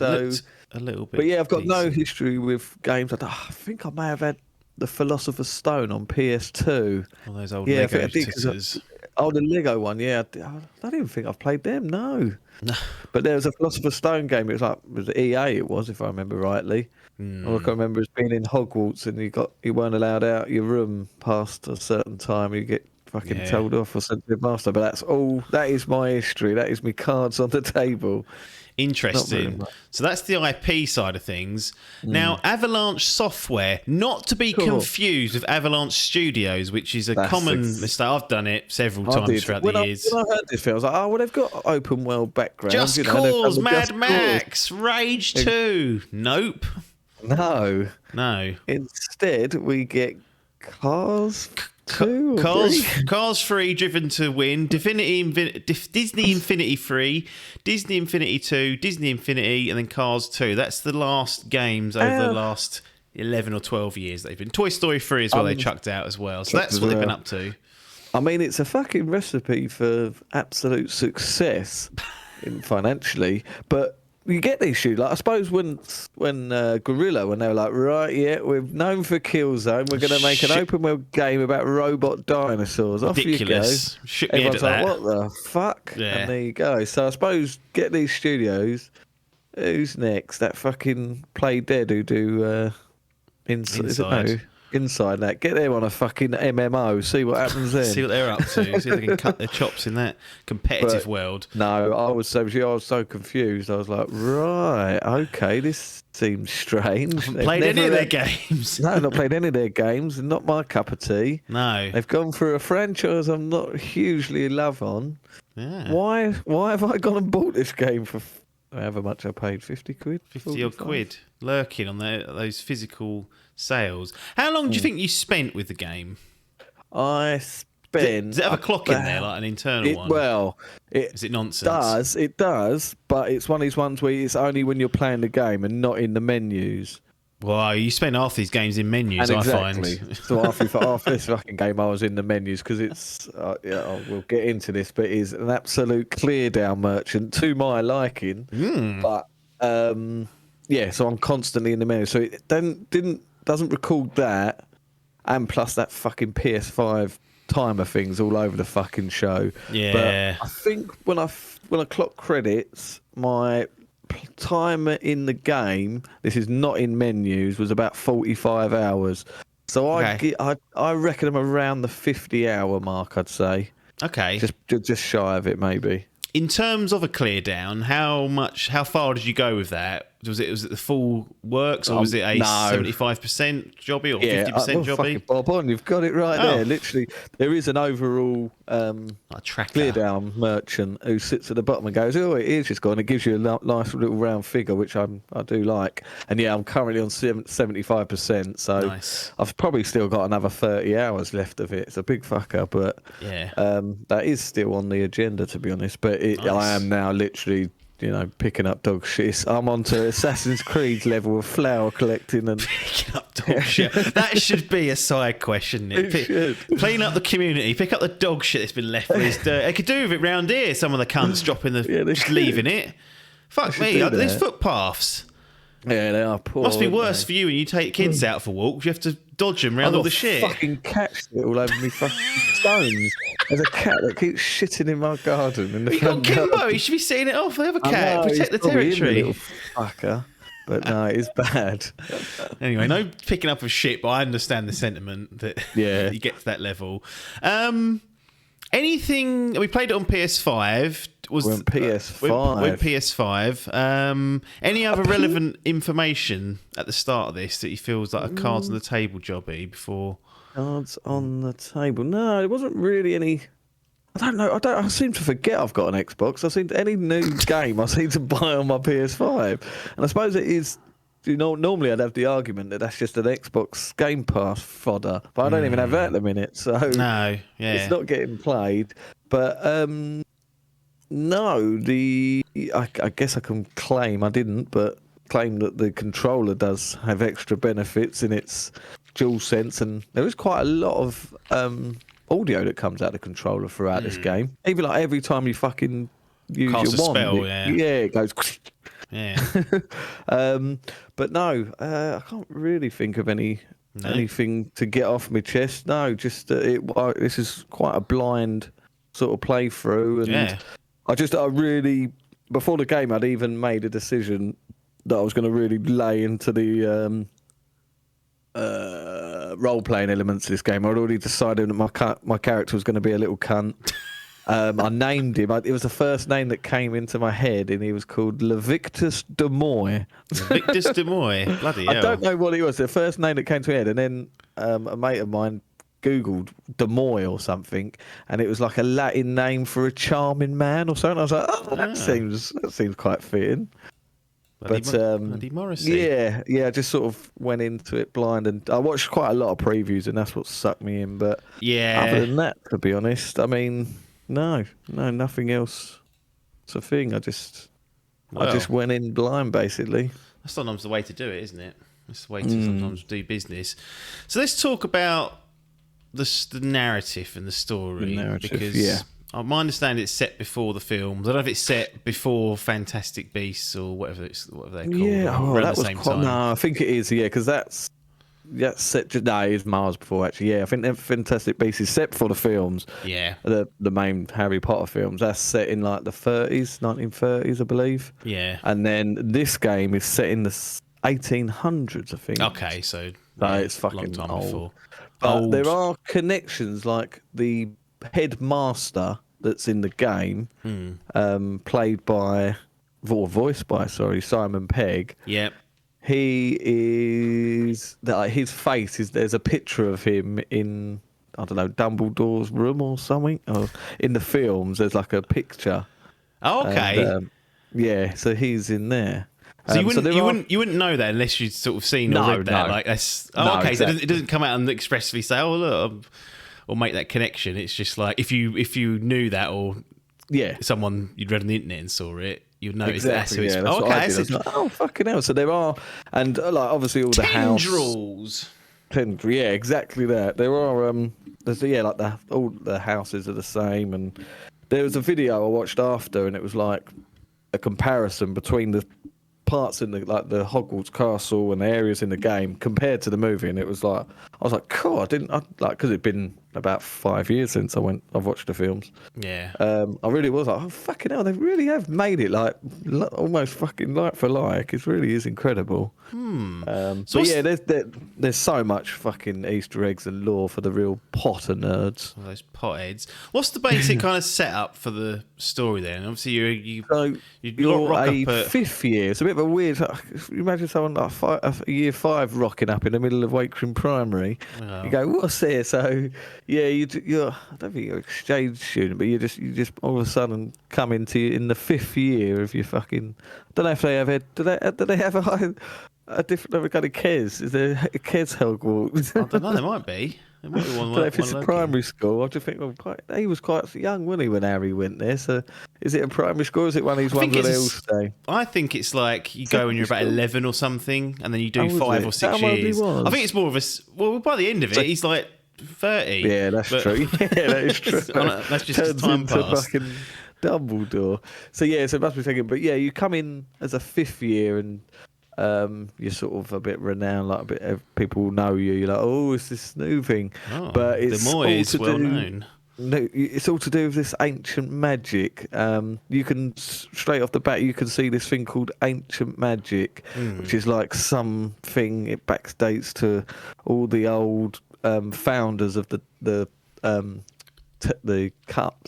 A little bit. But yeah, I've got no history with games. I think I may have had the Philosopher's Stone on PS2. All those old Lego titters. Oh, the Lego one, yeah. I don't even think I've played them, no. But there was a Philosopher's Stone game. It was EA, it was, if I remember rightly. All I can remember is being in Hogwarts and you weren't allowed out your room past a certain time. You get fucking told off or sent to the master. But that is my history. That is my cards on the table. Interesting. So that's the IP side of things. Now, Avalanche Software, not to be confused with Avalanche Studios, which is a common mistake. I've done it several times throughout the years. When I heard this film, I was like, oh, well, they've got open world background. Just Cause, Mad Max, Rage 2. Nope. No. Instead, we get Cars 2 Cars 3, Driven to Win, Disney Infinity 3, Disney Infinity 2, Disney Infinity, and then Cars 2. That's the last games over the last 11 or 12 years they've been. Toy Story 3 as well, they chucked out as well. So that's what they've been up to. I mean, it's a fucking recipe for absolute success financially, but you get these shoes. Like, I suppose when Guerrilla, when they were like, right, yeah, we're known for Killzone, we're going to make an open world game about robot dinosaurs. Ridiculous. Off you go. Everyone's like, what the fuck? Yeah. And there you go. So I suppose get these studios. Who's next? That fucking Play Dead who do Inside that. Get them on a fucking MMO. See what happens then. See what they're up to. See if they can cut their chops in that competitive world. No, I was so confused. I was like, right, okay, this seems strange. Haven't played any of their games. No, not played any of their games. Not my cup of tea. No. They've gone for a franchise I'm not hugely in love on. Yeah. Why have I gone and bought this game for however much I paid? 50 quid? 50 odd quid. Lurking on those physical sales. How long do you think you spent with the game? I spent... Does it have a clock in there, like an internal one? Well, is it nonsense? It does, but it's one of these ones where it's only when you're playing the game and not in the menus. Well, you spend half these games in menus, I find. So after this fucking game, I was in the menus because it's... we'll get into this, but it's an absolute clear down merchant to my liking. But... so I'm constantly in the menu. So it doesn't record that, and plus that fucking PS5 timer thing's all over the fucking show. Yeah. But I think when I clock credits, my timer in the game, this is not in menus, was about 45 hours. So I reckon I'm around the 50-hour mark, I'd say. Okay. Just shy of it, maybe. In terms of a clear down, how far did you go with that? Was it the full works, or was it a 75% jobby or 50% jobby? Bob on, you've got it right there. Literally, there is an overall clear down merchant who sits at the bottom and goes, "Oh, it is just gone." It gives you a nice little round figure, which I do like. And yeah, I'm currently on 75%, so nice. I've probably still got another 30 hours left of it. It's a big fucker, but that is still on the agenda, to be honest. But I am now literally, picking up dog shit. I'm on to Assassin's Creed level of flower collecting and picking up dog shit. That should be a side quest, shouldn't it? Should. Clean up the community, pick up the dog shit that's been left with his dirt. They could do with it round here. Some of the cunts dropping just leaving it. Fuck me, there's footpaths. Yeah, they are poor. Must be worse for you when you take kids out for walks. You have to dodge them around all the shit. Fucking cat shit all over me fucking stones. There's a cat that keeps shitting in my garden. You got Kimbo. You should be seeing it off. They have a cat. Protect the territory. Little fucker. But no, it is bad. Anyway, no picking up of shit, but I understand the sentiment that you get to that level. Anything? We played it on PS5. We're on PS5. We're PS5. Any other relevant information at the start of this that he feels like a cards on the table jobby before? Cards on the table. No, it wasn't really any. I don't know. I seem to forget I've got an Xbox. any new game I seem to buy on my PS5, and I suppose it is. Normally I'd have the argument that that's just an Xbox Game Pass fodder, but I don't even have that at the minute, so it's not getting played. But no, I guess I can claim I didn't, but claim that the controller does have extra benefits in its DualSense, and there is quite a lot of audio that comes out of the controller throughout this game. Even like every time you fucking use Cast your a wand, spell, it goes. Yeah. But no, I can't really think of anything to get off my chest. No, just this is quite a blind sort of playthrough, and I really before the game I'd even made a decision that I was going to really lay into the role-playing elements of this game. I'd already decided that my character was going to be a little cunt. I named him. It was the first name that came into my head, and he was called Levictus de Moy. Levictus de Moy? Bloody hell. I don't know what he was. The first name that came to my head, and then a mate of mine Googled de Moy or something, and it was like a Latin name for a charming man or something. I was like, oh, that seems quite fitting. Bloody Morrissey. Yeah, I just sort of went into it blind, and I watched quite a lot of previews, and that's what sucked me in. But other than that, to be honest, I mean, no, nothing else. It's a thing. I just went in blind, basically. That's sometimes the way to do it, isn't it? It's the way to sometimes do business. So let's talk about the narrative and the story. Because my understanding it's set before the films. I don't know if it's set before Fantastic Beasts or whatever they're called. Yeah, around the same time. No, I think it is. Yeah, because that's set. No, it is miles before actually. Yeah, I think Fantastic Beasts is set before the films. Yeah, the main Harry Potter films. That's set in like the 1930s, I believe. Yeah, and then this game is set in the 1800s, I think. Okay, so it's fucking long time old. before. But there are connections, like the headmaster that's in the game, played by, or voiced by, Simon Pegg. Yep. He is, his face is, there's a picture of him in, I don't know, Dumbledore's room or something. Or in the films, there's like a picture. Oh, okay. And, so he's in there. So you wouldn't know that unless you'd sort of seen or read that. No. Like that's Exactly. So it doesn't come out and expressly say, "Oh, look," or make that connection. It's just like if you knew that, or someone you'd read on the internet and saw it, you'd notice that's who it's. That's what I did. I was like, fucking hell! So there are, and like obviously all the tendrils. Yeah, exactly that. There are there's like all the houses are the same, and there was a video I watched after, and it was like a comparison between the parts in the Hogwarts castle and the areas in the game compared to the movie, and it was like I was like, cool. Because it'd been about 5 years since I've watched the films. Yeah. I really was like, oh fucking hell, they really have made it like almost fucking like for like. It really is incredible. So there's so much fucking Easter eggs and lore for the real Potter nerds. Those potheads. What's the basic kind of setup for the story then? Obviously, you're a fifth year. It's a bit of a weird. You imagine someone like year 5 rocking up in the middle of Wakefern Primary. Oh. You go, what's there? So you're. I don't think you're an exchange student, but you just all of a sudden come into in the 5th year of your fucking. I don't know if they have it. Do they have a different kind of Kes? Is there a Kes Hogwarts? I don't know. There might be. There might be one. But if it's a primary school, I just think, he was quite young, wasn't he, when Harry went there? So is it a primary school? Or is it one of these ones where they all stay? I think it's like you go when you're about 11 or something, and then you do 5 or 6 years. I think it's more of a. Well, by the end of it, he's like 30. Yeah, that's true. Yeah, that is true. That's just as time passed. Fucking Dumbledore. So it must be taken. But you come in as a 5th year, and you're sort of a bit renowned, like a bit. People know you. You're like, oh, it's this new thing. Oh, but it's the Moy is well known. No, it's all to do with this ancient magic. You can straight off the bat, you can see this thing called ancient magic, which is like something. It backdates to all the old founders of the the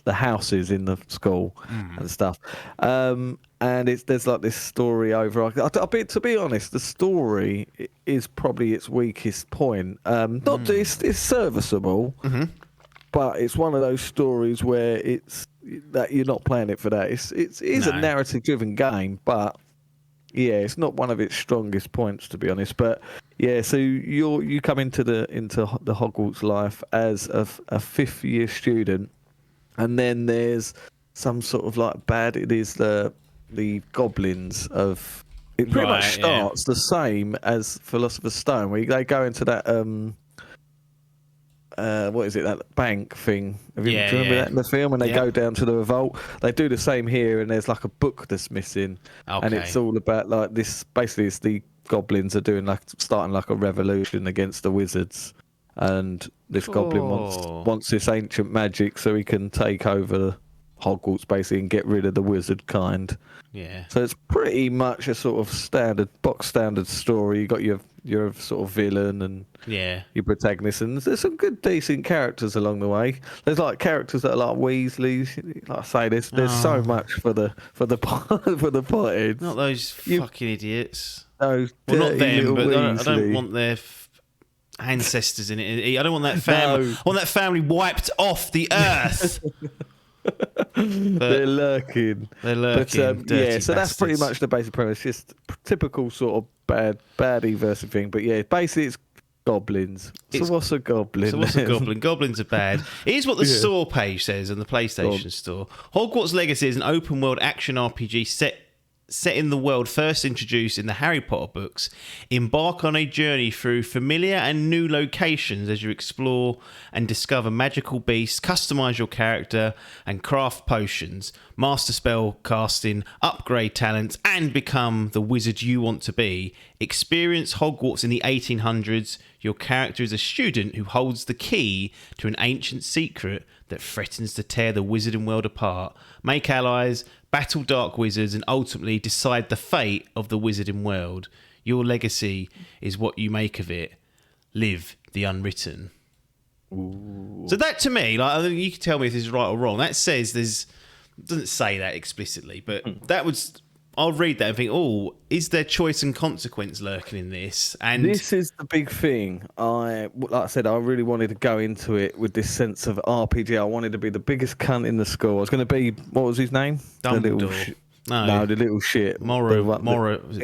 houses in the school and stuff. And there's like this story over. To be honest, the story is probably its weakest point. Not it's serviceable, but it's one of those stories where it's that you're not playing it for that. It is a narrative-driven game, but yeah, it's not one of its strongest points, to be honest. But yeah, so you come into the Hogwarts life as a fifth-year student, and then there's some sort of like it is the goblins of. It pretty much starts the same as Philosopher's Stone, where they go into that what is it, that bank thing? Do you remember that in the film? And they go down to the revolt. They do the same here, and there's like a book that's missing, and it's all about like this. Basically, it's the goblins are doing starting like a revolution against the wizards, and this goblin wants this ancient magic so he can take over Hogwarts basically and get rid of the wizard kind. Yeah. So it's pretty much a sort of box standard story. You got your sort of villain and your protagonist, and there's some good decent characters along the way. There's like characters that are like Weasleys. Like I say, there's so much for the potted. Not those fucking idiots. Those not them, but Weasley. I don't want their ancestors in it. I don't want that family. I want that family wiped off the earth. They're lurking. But, so that's pretty much the basic premise. Just typical sort of baddie versus thing. But yeah, basically it's goblins. So what's a goblin? Goblins are bad. Here's what the store page says on the PlayStation Store. Hogwarts Legacy is an open world action RPG set in the world first introduced in the Harry Potter books. Embark on a journey through familiar and new locations as you explore and discover magical beasts, customize your character and craft potions, master spell casting, upgrade talents, and become the wizard you want to be. Experience Hogwarts in the 1800s. Your character is a student who holds the key to an ancient secret that threatens to tear the wizarding world apart. Make allies, battle dark wizards, and ultimately decide the fate of the wizarding world. Your legacy is what you make of it. Live the unwritten. Ooh. So that to me, like, you can tell me if this is right or wrong. That says doesn't say that explicitly, but I'll read that and think, is there choice and consequence lurking in this? And this is the big thing. Like I said, I really wanted to go into it with this sense of RPG. I wanted to be the biggest cunt in the school. I was going to be, what was his name? Dumbledore. The little shit. Malfoy.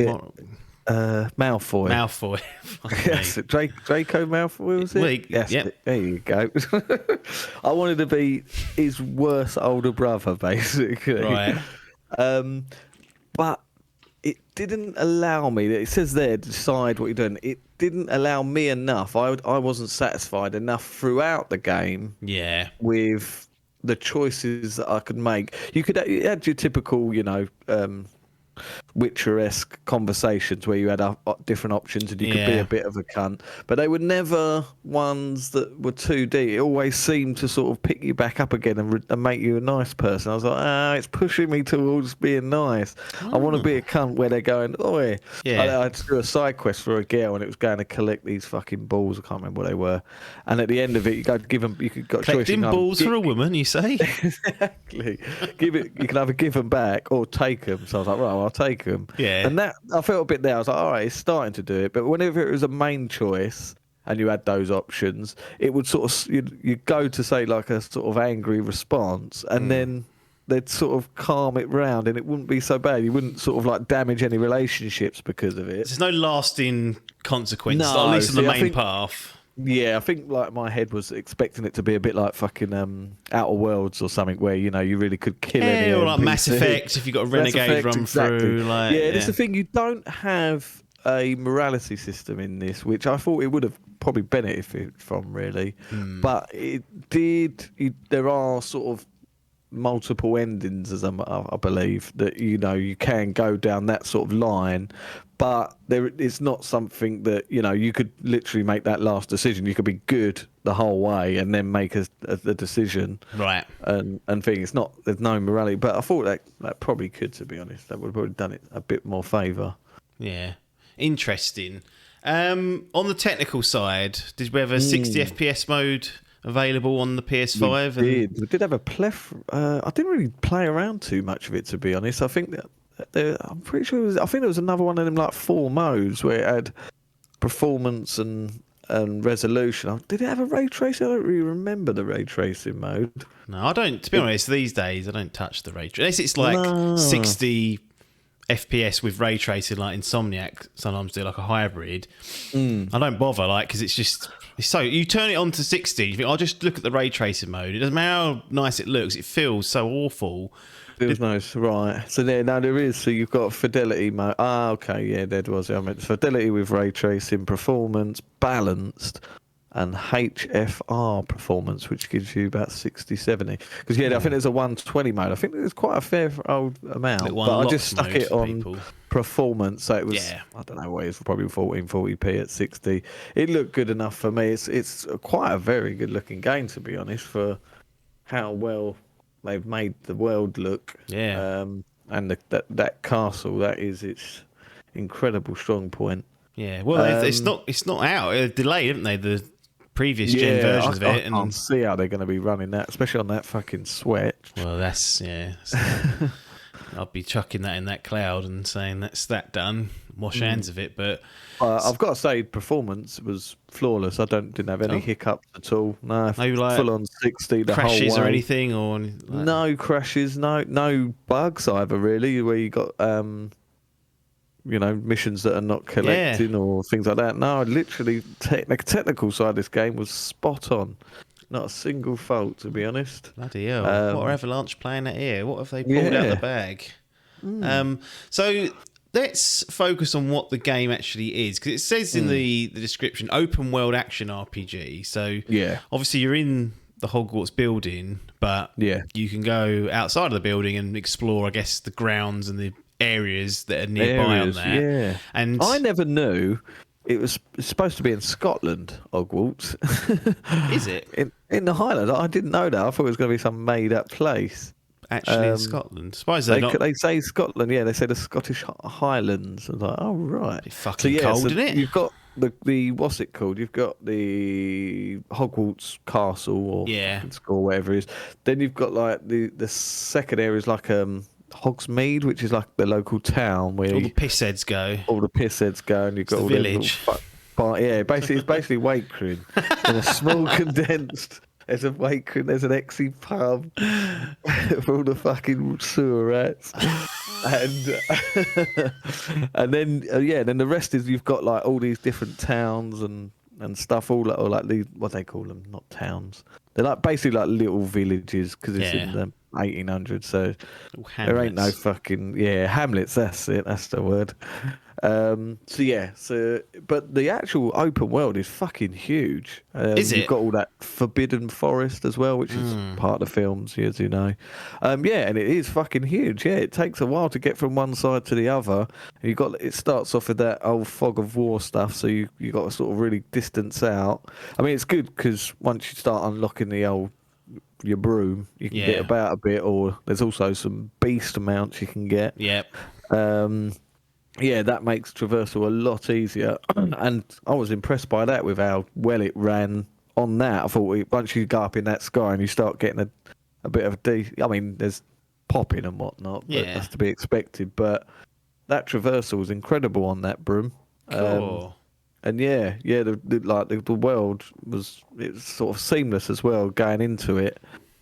Malfoy. Yes, Draco Malfoy, was it? Well, yes, there you go. I wanted to be his worst older brother, basically. Right. But it didn't allow me. It says there, decide what you're doing. It didn't allow me enough. I wasn't satisfied enough throughout the game. Yeah. With the choices that I could make. You had your typical, Witcher-esque conversations where you had different options and you could be a bit of a cunt, but they were never ones that were 2D. It always seemed to sort of pick you back up again and make you a nice person. I was like, it's pushing me towards being nice. I want to be a cunt where they're going, I had to do a side quest for a girl and it was going to collect these fucking balls. I can't remember what they were. And at the end of it, you could got collecting balls for a woman, you say? Exactly. You can either give them back or take them. So I was like, right, I'll take them. Yeah. And that I felt a bit there. I was like, all right, it's starting to do it. But whenever it was a main choice and you had those options, it would sort of you'd go to say like a sort of angry response, and then they'd sort of calm it round, and it wouldn't be so bad. You wouldn't sort of like damage any relationships because of it. There's no lasting consequence, at least on the main path. Yeah, I think like my head was expecting it to be a bit like fucking Outer Worlds or something, where you really could kill any. Or like Mass Effect if you got a renegade run through. Like, that's the thing. You don't have a morality system in this, which I thought it would have probably benefited from, really. But it did. There are sort of multiple endings, as I believe, that you can go down that sort of line, but it's not something that you could literally make that last decision. You could be good the whole way and then make a decision, right? And think there's no morality. But I thought that probably could, to be honest, that would have probably done it a bit more favour. Yeah, interesting. On the technical side, did we have a 60 FPS mode available on the PS5. We did have a plethora. I didn't really play around too much of it, to be honest. I think I'm pretty sure I think there was another one of them like 4 modes where it had performance and resolution. Did it have a ray tracing? I don't really remember the ray tracing mode. No, I don't. To be honest, these days I don't touch the ray tracing. Unless it's like 60 FPS with ray tracing, like Insomniac sometimes do like a hybrid. I don't bother, like, because it's so you turn it on to 60. You think I'll just look at the ray tracing mode. It doesn't matter how nice it looks. It feels so awful. Feels nice, right? So there is. So you've got fidelity mode. Ah, okay, yeah, there was. I meant fidelity with ray tracing, performance, balanced, and HFR performance, which gives you about 60, 70. Because I think there's a 120 mode. I think there's quite a fair old amount, but I just stuck it on performance. So it was, I don't know what it is, probably 1440p at 60. It looked good enough for me. It's quite a very good looking game, to be honest, for how well they've made the world look. And that castle, that is its incredible strong point. Yeah, well, it's not out. They're delayed, haven't they? The previous gen versions of it. I can't see how they're going to be running that, especially on that fucking sweat. Well, that's I'll be chucking that in that cloud and saying that's that done. Wash hands of it, but I've got to say, performance was flawless. I didn't have any hiccups at all. No, like full on 60 the whole way. Crashes or anything, or no crashes, no bugs either. Really, where you got missions that are not collecting or things like that. No, literally, technical side of this game was spot on. Not a single fault, to be honest. Bloody hell. What are Avalanche playing at here? What have they pulled out the bag? So let's focus on what the game actually is, because it says in the description, open world action RPG. So obviously you're in the Hogwarts building, but you can go outside of the building and explore, I guess, the grounds and the areas that are nearby on there. Yeah. And I never knew it's supposed to be in Scotland, Hogwarts. Is it? In the Highlands? I didn't know that. I thought it was going to be some made-up place. Actually in Scotland. Suppose they say Scotland, they say the Scottish Highlands. I was like, oh, right. It's fucking cold, isn't it? You've got the what's it called? You've got the Hogwarts Castle or whatever it is. Then you've got like the second area is like Hogsmeade, which is like the local town where all the pissheads go. All the pissheads go, and you've got all the village. Basically, it's basically Wakering in a small condensed. There's a Wakering, there's an Exy pub for all the fucking sewer rats, and then then the rest is you've got like all these different towns and stuff, all like these, what they call them, not towns. They're like basically like little villages because it's in the 1800s, so there ain't no fucking hamlets. That's it. That's the word. But the actual open world is fucking huge. Is it? You've got all that forbidden forest as well, which is part of the films, as you know. And it is fucking huge. Yeah, it takes a while to get from one side to the other. It starts off with that old fog of war stuff, so you got to sort of really distance out. I mean, it's good because once you start unlocking your broom, you can get about a bit, or there's also some beast mounts you can get. Yep. That makes traversal a lot easier, and I was impressed by that with how well it ran on that. I thought once you go up in that sky and you start getting a bit of there's popping and whatnot, but that's to be expected. But that traversal was incredible on that broom. Cool. And the world was sort of seamless as well going into it.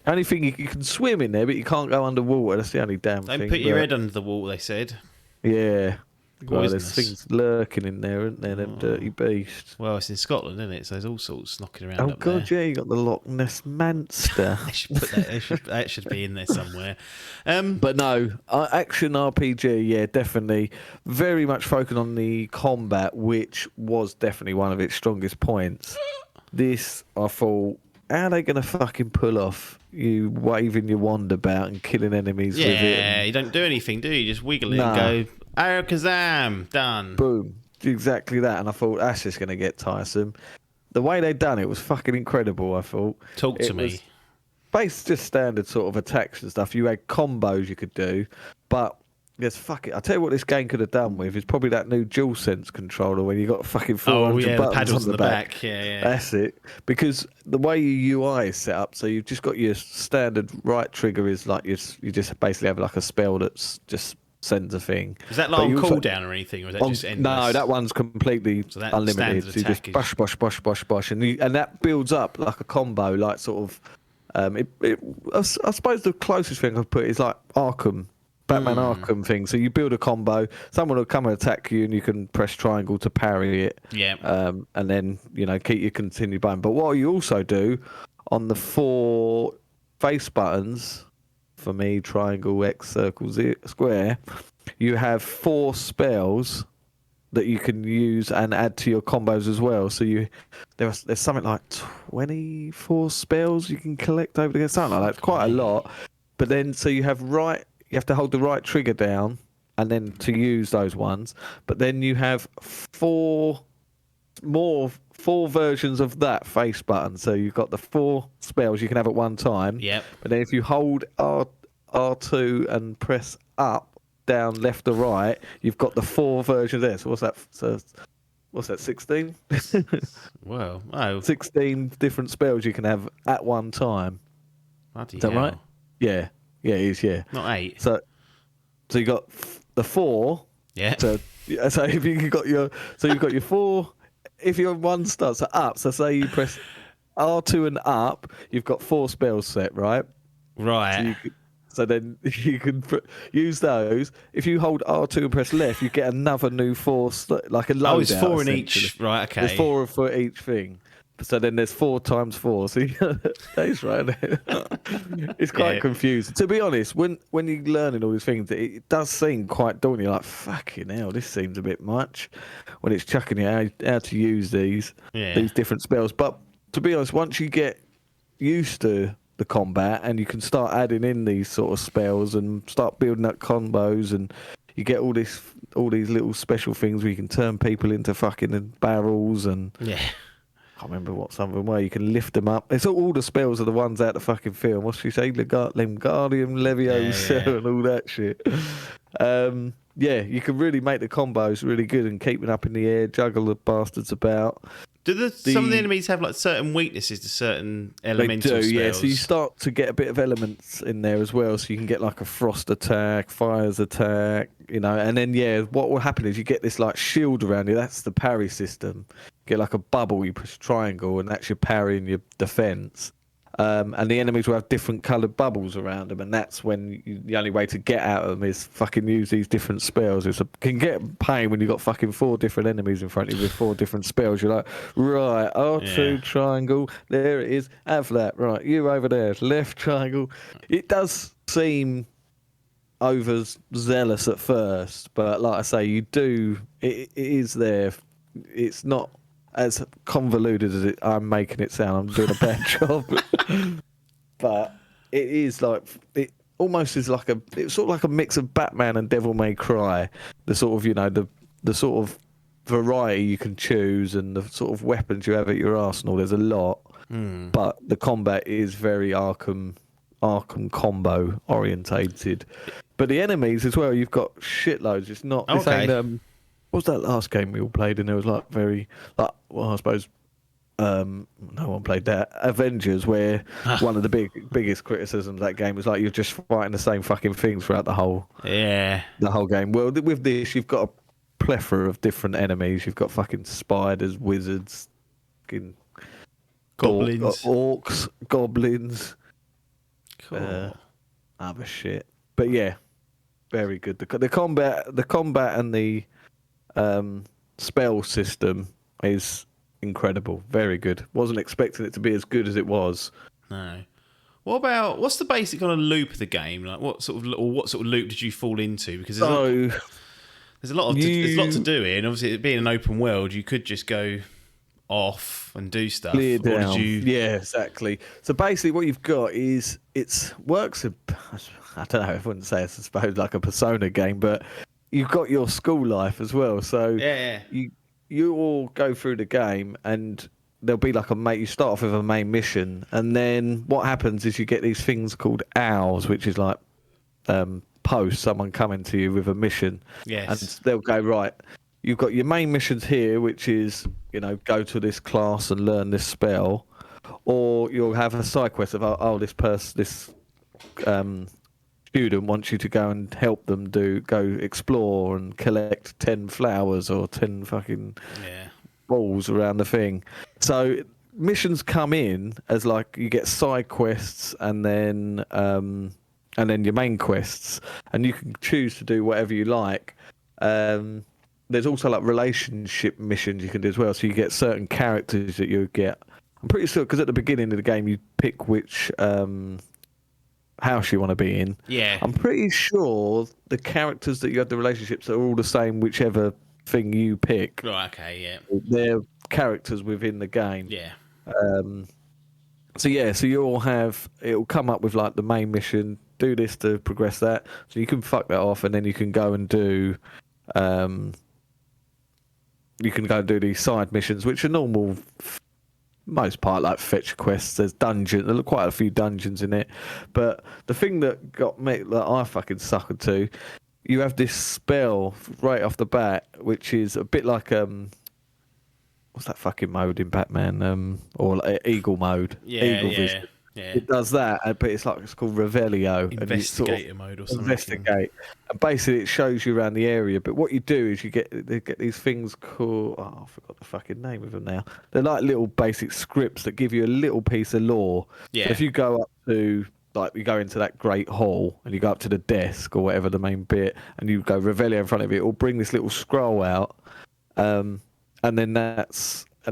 Only thing you can swim in there, but you can't go underwater. That's the only damn thing. Don't put your head under the water, they said. Yeah. Well, there's things lurking in there, aren't there? Them dirty beasts. Well, it's in Scotland, isn't it? So there's all sorts knocking around up there. Oh, God, yeah, you got the Loch Ness Monster. They should put that. That should be in there somewhere. But no, action RPG, definitely. Very much focused on the combat, which was definitely one of its strongest points. This, I thought, how are they going to fucking pull off you waving your wand about and killing enemies with it? Yeah, you don't do anything, do you? Just wiggle it and go, Arakazam, done. Boom. Exactly that. And I thought, that's just going to get tiresome. The way they done it was fucking incredible, I thought. Talk to me. Based just standard sort of attacks and stuff. You had combos you could do, but Yes, fuck it. I tell you what, this game could have done with is probably that new DualSense controller where you got fucking 400 the buttons paddles on the back. Yeah. That's it. Because the way your UI is set up, so you've just got your standard right trigger is like you just basically have like a spell that's just sends a thing. Is that But like you on also- cooldown or anything, or is that just endless? No, that one's completely So that unlimited. standard So you just attack is- bosh, bosh, bosh, bosh, bosh, and that builds up like a combo, like sort of. I suppose the closest thing I could put is like Batman Arkham thing. So you build a combo, someone will come and attack you, and you can press triangle to parry it. Yeah. And then keep your continue button. But what you also do on the 4 face buttons, for me, triangle, X, circle, square, you have 4 spells that you can use and add to your combos as well. So there's something like 24 spells you can collect over the game, something like that. It's quite a lot. But then, so you have to hold the right trigger down and then to use those ones. But then you have 4 versions of that face button. So you've got the 4 spells you can have at one time. Yep. But then if you hold R2 and press up, down, left, or right, you've got the 4 versions there. So what's that? 16? Well, oh, 16 different spells you can have at one time. bloody Is that hell. right? Yeah, it is. Yeah. Not 8. So you got the 4. Yeah. So if you've got your 4. If your one starts at up, so say you press R2 and up, you've got 4 spells set, right? Right. So then you can use those. If you hold R2 and press left, you get another new 4, like a loadout. Oh, it's 4 in each. Right, okay. There's 4 for each thing. So then there's 4 times 4. So that's right. It's quite confusing. To be honest, when you're learning all these things, it does seem quite daunting. You're like, fucking hell, this seems a bit much. When it's chucking you how to use these different spells. But to be honest, once you get used to the combat and you can start adding in these sort of spells and start building up combos, and you get all these little special things where you can turn people into fucking barrels, and Yeah. I can't remember what some of them were. You can lift them up. It's all the spells are the ones out the fucking film. What's she say? Lemgardium, Leviosa, and all that shit. You can really make the combos really good and keep them up in the air, juggle the bastards about. Do some of the enemies have like certain weaknesses to certain elemental They do, spells? yeah. So you start to get a bit of elements in there as well. So you can get like a frost attack, fires attack, and then what will happen is you get this like shield around you. That's the parry system. You get like a bubble, you push triangle, and that's your parry and your defense. And the enemies will have different coloured bubbles around them, and that's when the only way to get out of them is fucking use these different spells. It can get pain when you've got fucking 4 different enemies in front of you with 4 different spells. You're like, right, R2 triangle, there it is, have that. Right, you over there, left triangle. It does seem overzealous at first, but like I say, it is there. It's not as convoluted as I'm making it sound. I'm doing a bad job, but it is like it almost is like it's sort of like a mix of Batman and Devil May Cry. The sort of the sort of variety you can choose and the sort of weapons you have at your arsenal. There's a lot, but the combat is very Arkham combo orientated. But the enemies as well, you've got shitloads. It's not. This ain't, what was that last game we all played? And it was like I suppose no one played that. Avengers, where one of the biggest criticisms of that game was like you're just fighting the same fucking things throughout the whole game. Well, with this, you've got a plethora of different enemies. You've got fucking spiders, wizards, fucking goblins, orcs, goblins, other shit. But yeah, very good. The combat and the spell system is incredible. Very good. Wasn't expecting it to be as good as it was. No. What's the basic kind of loop of the game? Like what sort of loop did you fall into? Because there's a lot to do here, and obviously it being an open world, you could just go off and do stuff. Clear down. Or did you... Yeah, exactly. So basically what you've got is works I don't know, I wouldn't say it's I suppose like a Persona game, but you've got your school life as well. So you all go through the game and there'll be like you start off with a main mission, and then what happens is you get these things called owls, which is like post, someone coming to you with a mission. Yes. And they'll go, right, you've got your main missions here, which is, go to this class and learn this spell. Or you'll have a side quest of, this student wants you to go and help them go explore and collect 10 flowers or 10 fucking balls around the thing. So missions come in as like you get side quests and then your main quests, and you can choose to do whatever you like. There's also like relationship missions you can do as well, so you get certain characters that you get. I'm pretty sure because at the beginning of the game you pick which house you want to be in. Yeah. I'm pretty sure the characters that you have the relationships are all the same whichever thing you pick. Right, okay, yeah. They're characters within the game. Yeah. So it'll come up with like the main mission, do this to progress that. So you can fuck that off and then you can go and do these side missions, which are normal most part like fetch quests. There's dungeons, there are quite a few dungeons in it, but the thing that got me, that I fucking suckered to, you have this spell right off the bat which is a bit like what's that fucking mode in Batman, or like eagle mode, eagle vision. It does that, but it's called Revelio. Investigator mode or something. Investigate. And basically it shows you around the area. But what you do is they get these things called, I forgot the fucking name of them now. They're like little basic scripts that give you a little piece of lore. Yeah. So if you go up to, like, you go into that great hall and you go up to the desk or whatever the main bit, and you go Revelio in front of it, it'll bring this little scroll out. And then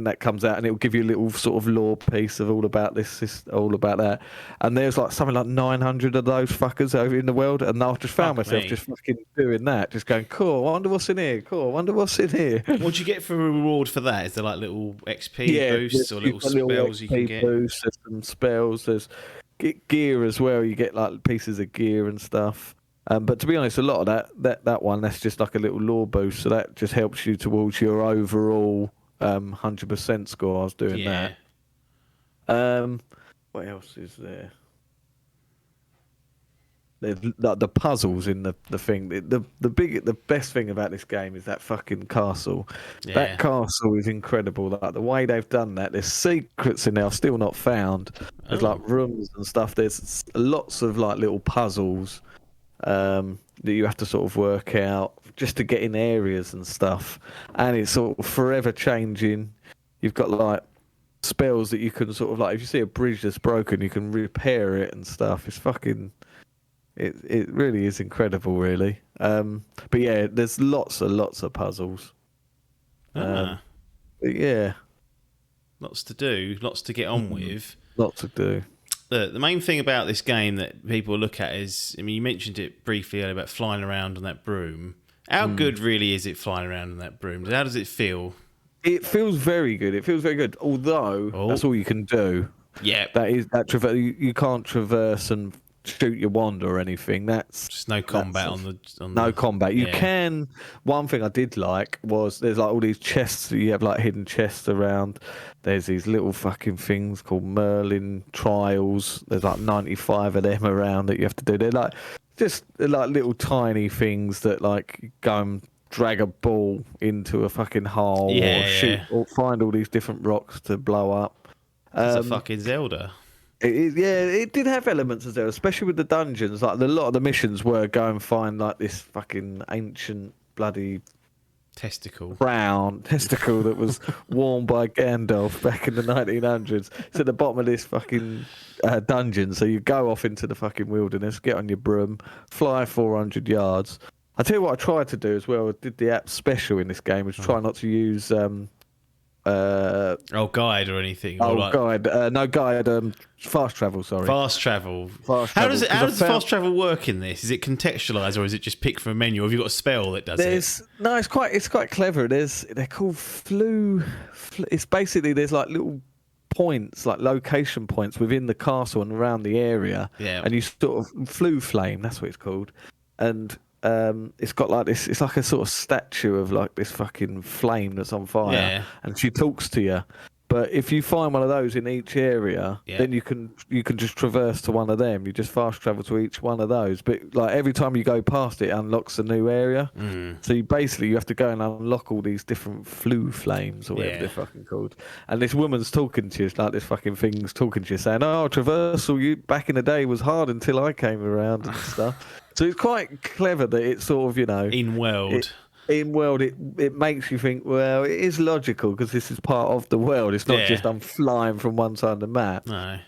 that comes out and it'll give you a little sort of lore piece of all about this, all about that. And there's like something like 900 of those fuckers over in the world, and I just found myself just fucking doing that, just going, cool, I wonder what's in here, cool, I wonder what's in here. What do you get for a reward for that? Is there like little XP boosts or little spells you can get? Boosts, there's some spells, there's gear as well, you get like pieces of gear and stuff. But to be honest, a lot of that one, that's just like a little lore boost, so that just helps you towards your overall 100% score. I was doing that. What else is there? There's like the puzzles in the thing. The best thing about this game is that fucking castle. Yeah. That castle is incredible. Like the way they've done that. There's secrets in there I've still not found. There's like rooms and stuff. There's lots of like little puzzles that you have to sort of work out just to get in areas and stuff, and it's sort of forever changing. You've got like spells that you can sort of like, if you see a bridge that's broken, you can repair it and stuff. It's fucking, it really is incredible, really. But yeah, there's lots of puzzles. But yeah, lots to do, lots to get on with. Lots to do. The main thing about this game that people look at is, I mean, you mentioned it briefly earlier about flying around on that broom. How good really is it flying around on that broom? How does it feel? It feels very good. It feels very good. Although that's all you can do. Yeah, you can't traverse and shoot your wand or anything. That's just no combat on the no combat. You can. One thing I did like was there's like all these chests. You have like hidden chests around. There's these little fucking things called Merlin trials. There's like 95 of them around that you have to do. They're like little tiny things that like go and drag a ball into a fucking hole or shoot or find all these different rocks to blow up. It's a fucking Zelda. It did have elements of Zelda, especially with the dungeons. Like a lot of the missions were go and find like this fucking ancient bloody testicle that was worn by Gandalf back in the 1900s. It's at the bottom of this fucking dungeon. So you go off into the fucking wilderness, get on your broom, fly 400 yards. I tell you what I tried to do as well. I did the app special in this game, was try not to use guide or anything. Guide. No guide. Fast travel. Sorry. Fast travel. How does fast travel work in this? Is it contextualized or is it just picked from a menu? Or have you got a spell that does it? No, it's quite clever. They're called flu. It's basically there's like little points, like location points within the castle and around the area. Yeah. And you sort of flu flame. That's what it's called. And it's got like this, it's like a sort of statue of like this fucking flame that's on fire, and she talks to you, But if you find one of those in each area, then you can just traverse to one of them. You just fast travel to each one of those. But like every time you go past it, unlocks a new area. So you have to go and unlock all these different flue flames or whatever they're fucking called. And this woman's talking to you, it's like this fucking thing's talking to you, saying, "Oh, traversal, you back in the day was hard until I came around and stuff." So it's quite clever that it's sort of, in world. It makes you think, well, it is logical because this is part of the world. It's not just I'm flying from one side of the map. No.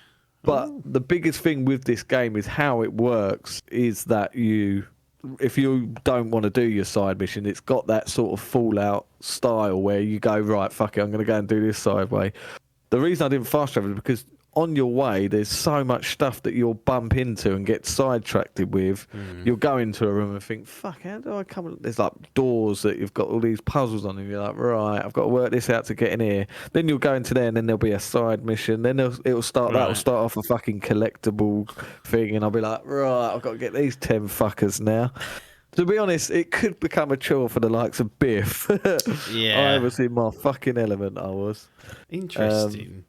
But the biggest thing with this game is how it works is that if you don't want to do your side mission, it's got that sort of Fallout style where you go, right, fuck it, I'm going to go and do this side way. The reason I didn't fast travel is because on your way, there's so much stuff that you'll bump into and get sidetracked with. You'll go into a room and think, fuck, how do I come? There's like doors that you've got all these puzzles on, and you're like, right, I've got to work this out to get in here. Then you'll go into there, and then there'll be a side mission. Then that'll start off a fucking collectible thing, and I'll be like, right, I've got to get these 10 fuckers now. To be honest, it could become a chore for the likes of Biff. I was in my fucking element, I was. Interesting.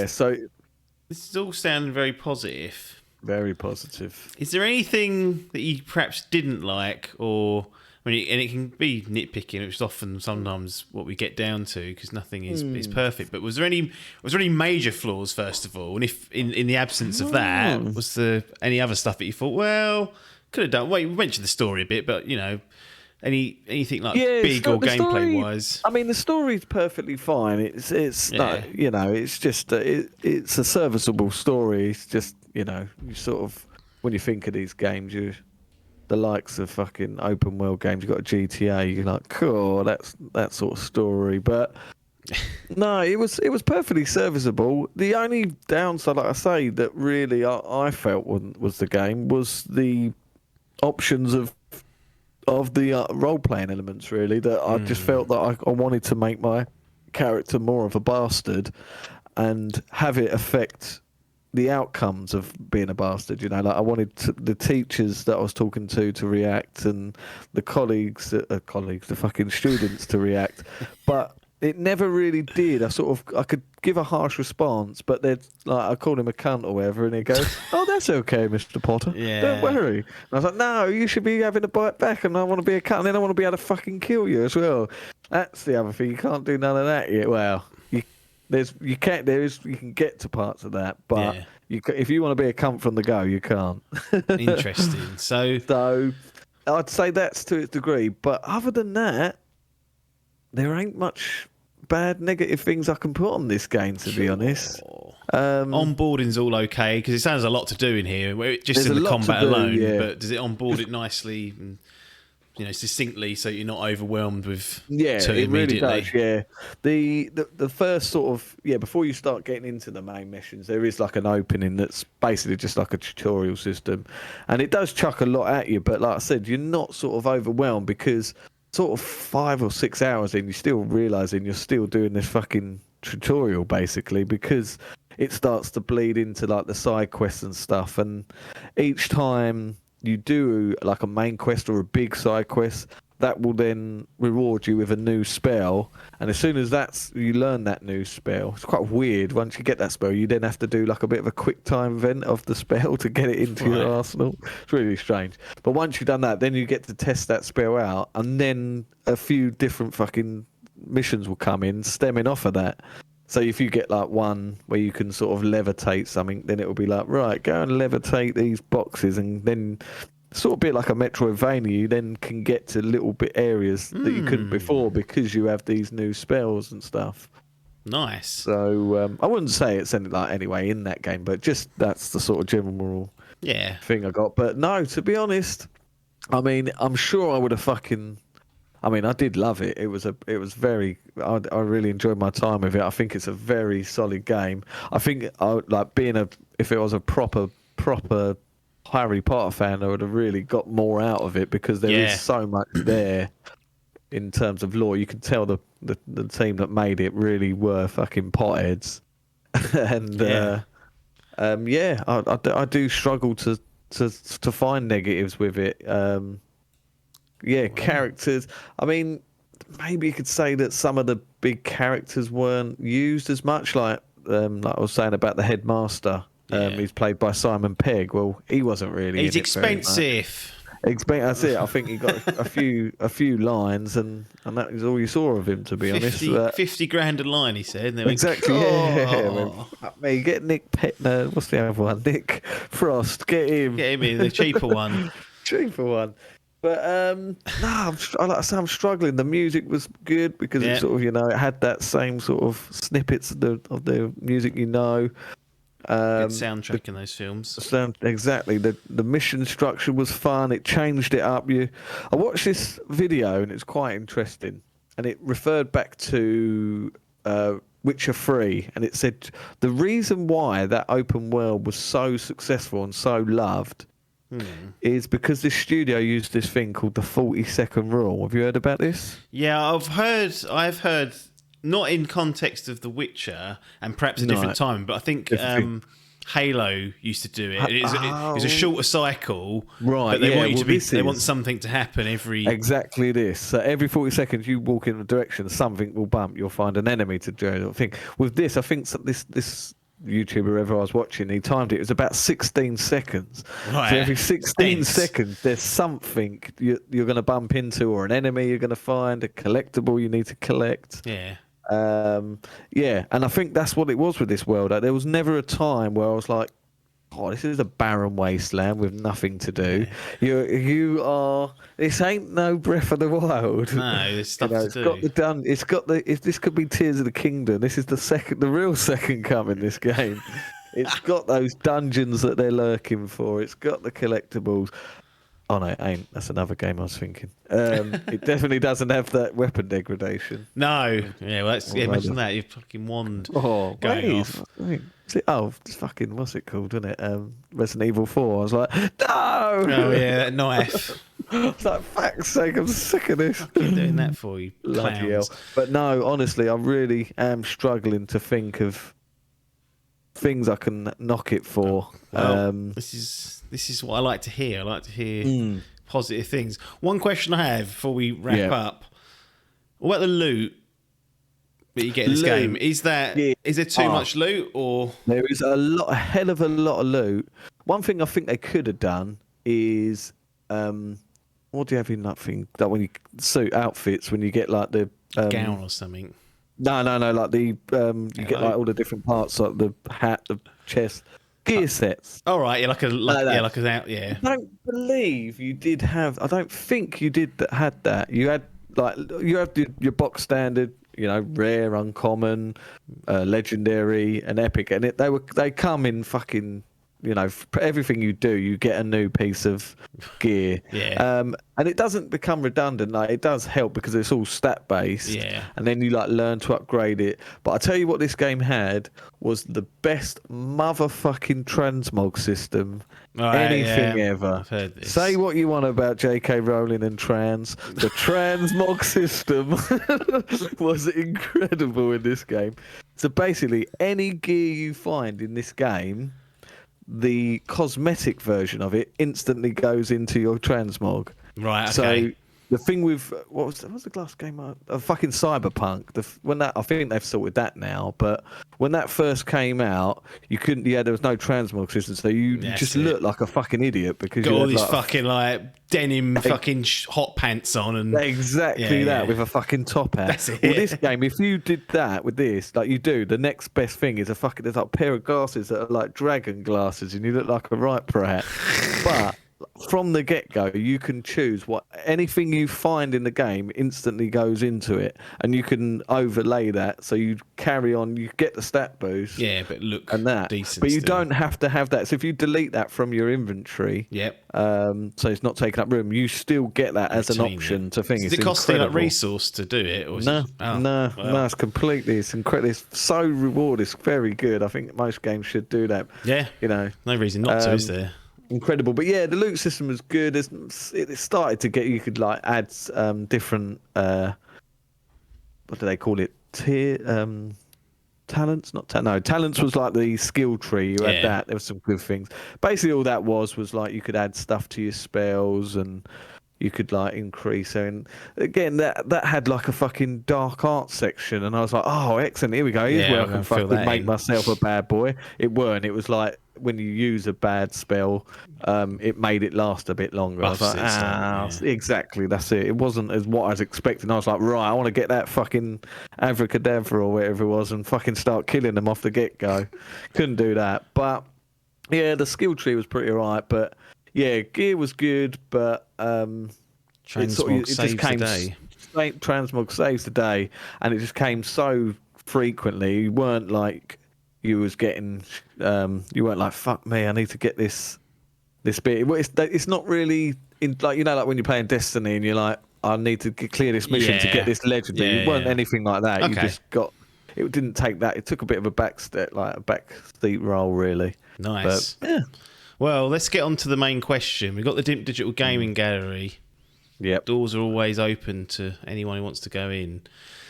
So... This is all sounding very positive. Very positive. Is there anything that you perhaps didn't like, or and it can be nitpicking, which is often sometimes what we get down to because nothing is perfect. But was there any major flaws first of all? And if in the absence of that, was there any other stuff that you thought, well, could have done? Well, we mentioned the story a bit, but anything like big or gameplay wise? I mean, the story's perfectly fine. It's not, it's just it's a serviceable story. It's just you sort of when you think of these games, the likes of fucking open world games. You've got a GTA. You're like, cool, that's that sort of story. But no, it was perfectly serviceable. The only downside, like I say, that really I felt was the game was the options of the role-playing elements, really, that I just felt that I wanted to make my character more of a bastard and have it affect the outcomes of being a bastard. Like I wanted the teachers that I was talking to react and the the fucking students to react. But it never really did. I could give a harsh response, but I called him a cunt or whatever, and he goes, "Oh, that's okay, Mr. Potter. Don't worry." And I was like, "No, you should be having to bite back, and I want to be a cunt, and then I want to be able to fucking kill you as well." That's the other thing. You can't do none of that yet. Well, you can get to parts of that, but if you want to be a cunt from the go, you can't. Interesting. So I'd say that's to its degree, but other than that, there ain't much bad negative things I can put on this game, to be honest. Onboarding's all okay because it sounds a lot to do in here, just in the combat alone. But does it onboard it nicely and succinctly, so you're not overwhelmed with it really does. Yeah, the first sort of before you start getting into the main missions, there is like an opening that's basically just like a tutorial system, and it does chuck a lot at you. But like I said, you're not sort of overwhelmed because sort of 5 or 6 hours in, you're still realising you're still doing this fucking tutorial, basically, because it starts to bleed into like the side quests and stuff. And each time you do like a main quest or a big side quest, that will then reward you with a new spell. And as soon as you learn that new spell, it's quite weird. Once you get that spell, you then have to do like a bit of a quick time event of the spell to get it into your arsenal. It's really strange. But once you've done that, then you get to test that spell out, and then a few different fucking missions will come in stemming off of that. So if you get like one where you can sort of levitate something, then it will be like, right, go and levitate these boxes, and then sort of a bit like a Metroidvania, you then can get to little bit areas that you couldn't before because you have these new spells and stuff. Nice. So I wouldn't say it's anything like anyway in that game, but just that's the sort of general thing I got. But no, to be honest, I mean, I'm sure I would have I did love it. It was very. I really enjoyed my time with it. I think it's a very solid game. I think if it was a proper Harry Potter fan, I would have really got more out of it because there is so much there in terms of lore. You can tell the team that made it really were fucking potheads, and I do struggle to find negatives with it. Characters. I mean, maybe you could say that some of the big characters weren't used as much. Like I was saying about the headmaster. He's played by Simon Pegg. Well, he wasn't really. He's in it very much. expensive. That's it. I think he got a few lines, and that was all you saw of him. To be honest, 50 grand a line, he said. And they went, exactly. "Oh." Yeah. Me, get Nick what's the other one? Nick Frost. Get him. Get him in, the cheaper one. Cheaper one. But no, like I say, I'm struggling. The music was good because it sort of, it had that same sort of snippets of the music, Good soundtrack in those films. Exactly. The mission structure was fun. It changed it up. I watched this video and it's quite interesting. And it referred back to Witcher 3, and it said the reason why that open world was so successful and so loved is because this studio used this thing called the 40-second rule. Have you heard about this? Yeah, I've heard, not in context of The Witcher, and perhaps a different time, but I think Halo used to do it. It was a shorter cycle, right? But they want something to happen every. Exactly this. So every 40 seconds, you walk in a direction, something will bump. You'll find an enemy to do. I think with this, this YouTuber ever I was watching, he timed it. It was about 16 seconds. Right. So every 16 seconds, there's something you're going to bump into, or an enemy you're going to find, a collectible you need to collect. Yeah. And I think that's what it was with this world. There was never a time where I was like, "Oh, this is a barren wasteland with nothing to do." Yeah. This ain't no Breath of the Wild. No, there's stuff to do. If this could be Tears of the Kingdom, this is the real second coming. This game, it's got those dungeons that they're lurking for. It's got the collectibles. Oh no, it ain't. That's another game I was thinking. It definitely doesn't have that weapon degradation. No. Yeah, well, imagine that. Your fucking wand going off. Fucking, what's it called, isn't it? Resident Evil 4. I was like, no! Oh yeah, that knife. I was like, fuck's sake, I'm sick of this. Fucking doing that for you, Bloody hell. clowns. But no, honestly, I really am struggling to think of things I can knock it for. Well, this is what I like to hear. I like to hear positive things. One question I have before we wrap up: what about the loot that you get in this game? Is there too much loot, or there is a hell of a lot of loot? One thing I think they could have done is what do you have in that thing? That when you suit outfits, when you get like the gown or something. No, like the you get like all the different parts, like the hat, the chest. Gear sets. All right, I don't believe you did have. I don't think you had that. You had your box standard, rare, uncommon, legendary, and epic, and they come in fucking. For everything you do, you get a new piece of gear. Yeah. And it doesn't become redundant. Like, it does help because it's all stat based. Yeah. And then you learn to upgrade it. But I tell you what, this game had was the best motherfucking transmog system ever. I've heard this. Say what you want about J.K. Rowling and trans. The transmog system was incredible in this game. So basically, any gear you find in this game, the cosmetic version of it instantly goes into your transmog. Right. Okay. So the thing with what was the last game? Fucking Cyberpunk. I think they've sorted that now. But when that first came out, you couldn't. Yeah, there was no transmog system, so you just looked like a fucking idiot because got you all had these fucking denim fucking hot pants on and exactly with a fucking top hat. That's it. Well, this game, if you did that with this, like you do, the next best thing is there's like a pair of glasses that are like dragon glasses, and you look like a right brat. But from the get-go, you can choose anything you find in the game instantly goes into it, and you can overlay that so you carry on. You get the stat boost, but look and that, decent. But you don't have to have that. So if you delete that from your inventory, so it's not taking up room, you still get that as an option to think. Does it cost you like resource to do it? Or no, it's completely. It's incredible. It's so rewarding. It's very good. I think most games should do that. Yeah, no reason not to, is there? Incredible, but yeah, the loot system was good. It started to get, you could like add different what do they call it? Talents, talents was like the skill tree. You had that. There was some good things. Basically, all that was like you could add stuff to your spells and you could like increase. And again, that had like a fucking dark art section, and I was like, oh, excellent, here we go. Here's where I can fucking make myself a bad boy. It weren't. It was like when you use a bad spell, it made it last a bit longer. I was like, exactly, that's it. It wasn't as what I was expecting. I was like, right, I want to get that fucking abracadabra or whatever it was and fucking start killing them off the get-go. Couldn't do that. But yeah, the skill tree was pretty alright, but yeah, gear was good, but Transmog saves the day. Transmog saves the day, and it just came so frequently. You weren't like you was getting, you weren't like, fuck me, I need to get this bit. It's not really in, like, you know, like when you're playing Destiny and you're like, I need to clear this mission to get this legendary. It weren't anything like that. You just got. It didn't take that. It took a bit of a back seat role, really. Nice. But, yeah. Well, let's get on to the main question. We've got the Dimp Digital Gaming Gallery. Yep. Doors are always open to anyone who wants to go in.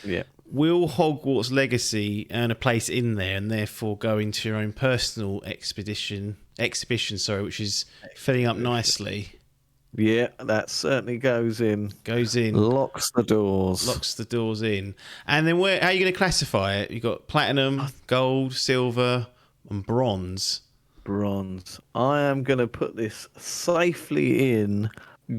Yeah. Will Hogwarts Legacy earn a place in there and therefore go into your own personal exhibition, which is filling up nicely? Yeah, that certainly goes in. Goes in. Locks the doors. Locks the doors in. And then how are you going to classify it? You've got platinum, gold, silver, and bronze. Bronze. I am going to put this safely in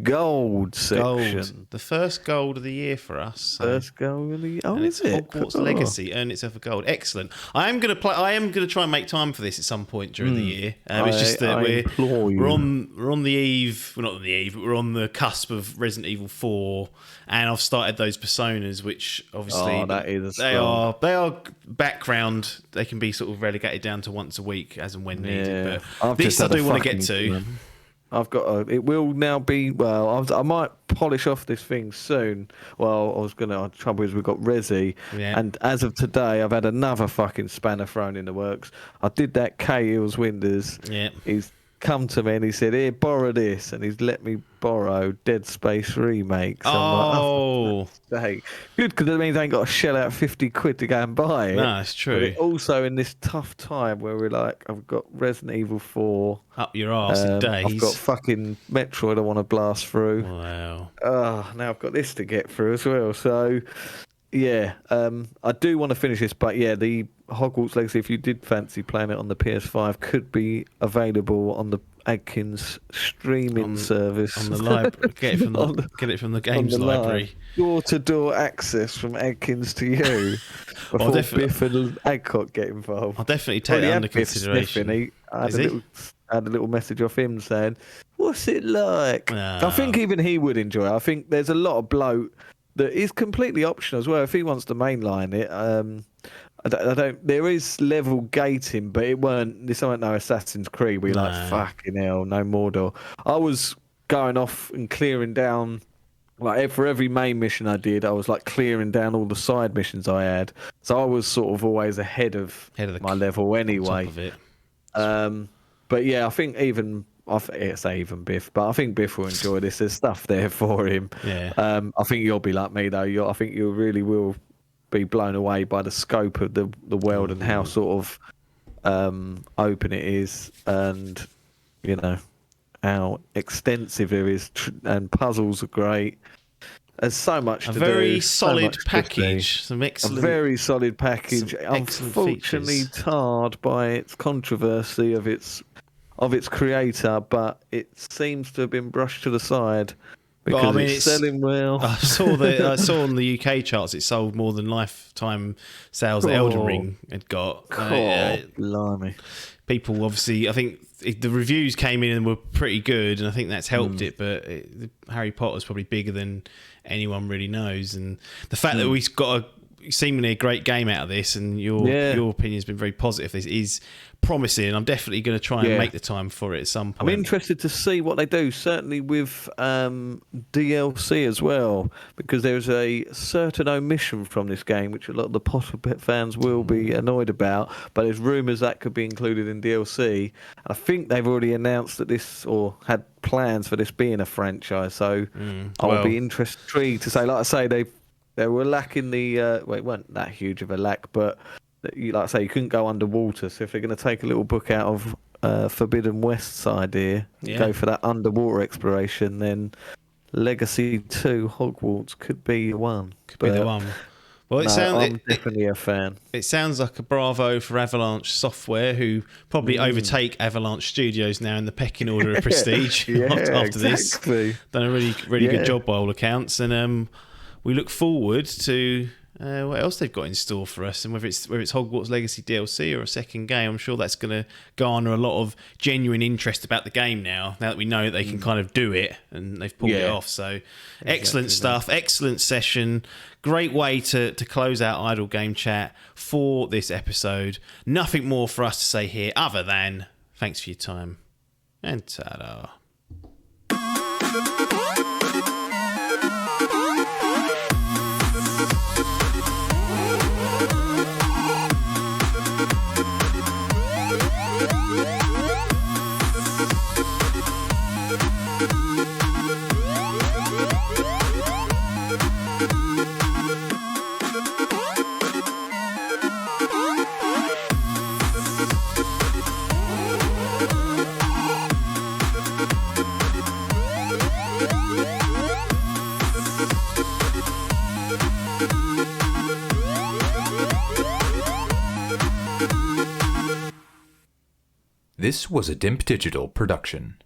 gold section. Gold. The first gold of the year for us. So. First gold of the year. Oh, and is it's it? Hogwarts Legacy earned itself a gold. Excellent. I am going to try and make time for this at some point during the year. It's just that we're on the eve. We're not on the eve, but we're on the cusp of Resident Evil 4, and I've started those personas, which obviously they are background. They can be sort of relegated down to once a week as and when needed. But this I do want to get to. I've got it will now be, well, I might polish off this thing soon. Well, trouble is we've got Resi, and as of today, I've had another fucking spanner thrown in the works. I did that K-Hills Windows. Yeah. He's come to me and he said, here, borrow this, and he's let me borrow Dead Space Remake. So I'm like, good, because it means I ain't got to shell out 50 quid to go and buy it. No, it's true. But also in this tough time where we're like, I've got Resident Evil 4. Up your arse in days. I've got fucking Metroid I want to blast through. Wow. Now I've got this to get through as well. So, yeah, I do want to finish this, but yeah, the Hogwarts Legacy, if you did fancy playing it on the PS5, could be available on the Adkins streaming service. On the library. Get it from the games library. Door-to-door access from Adkins to you. Before Biff and Adcock get involved. I'll definitely take that under consideration. I had a little message off him saying, what's it like? I think even he would enjoy it. I think there's a lot of bloat that is completely optional as well. If he wants to mainline it, I don't. There is level gating, but this ain't no Assassin's Creed. We like fucking hell, no Mordor. I was going off and clearing down, like for every main mission I did, I was like clearing down all the side missions I had. So I was sort of always ahead of my level anyway. Top of it. But yeah, I think even Biff, but I think Biff will enjoy this. There's stuff there for him. Yeah. I think you'll be like me though. I think you really will be blown away by the scope of the world and how sort of open it is, and you know how extensive it is, and puzzles are great. There's so much to do. A very solid package. Some excellent. A very solid package. Unfortunately, tarred by its controversy of its creator, but it seems to have been brushed to the side. Because it's selling well. I saw on the UK charts it sold more than lifetime sales that Elden Ring had got. Blimey. People obviously, I think the reviews came in and were pretty good, and I think that's helped it. But Harry Potter's probably bigger than anyone really knows, and the fact that we've got seemingly a great game out of this, and your opinion has been very positive. This is promising. I'm definitely going to try and make the time for it at some point. I'm interested to see what they do, certainly with DLC as well, because there's a certain omission from this game, which a lot of the Potter fans will be annoyed about, but there's rumours that could be included in DLC. I think they've already announced that this, or had plans for this being a franchise, so I'll be intrigued to say, like I say, they were lacking the, it weren't that huge of a lack, but like I say, you couldn't go underwater. So if they're going to take a little book out of Forbidden West's idea, go for that underwater exploration, then Legacy 2 Hogwarts could be the one. Could be the one. Well, I'm definitely a fan. It sounds like a bravo for Avalanche Software, who probably overtake Avalanche Studios now in the pecking order of prestige after this. Done a really good job by all accounts, and we look forward to what else they've got in store for us, and whether it's Hogwarts Legacy DLC or a second game. I'm sure that's going to garner a lot of genuine interest about the game now that we know that they can kind of do it and they've pulled it off. So excellent stuff, excellent session. Great way to close out Idle Game Chat for this episode. Nothing more for us to say here other than thanks for your time and ta-da. This was a Dimp Digital production.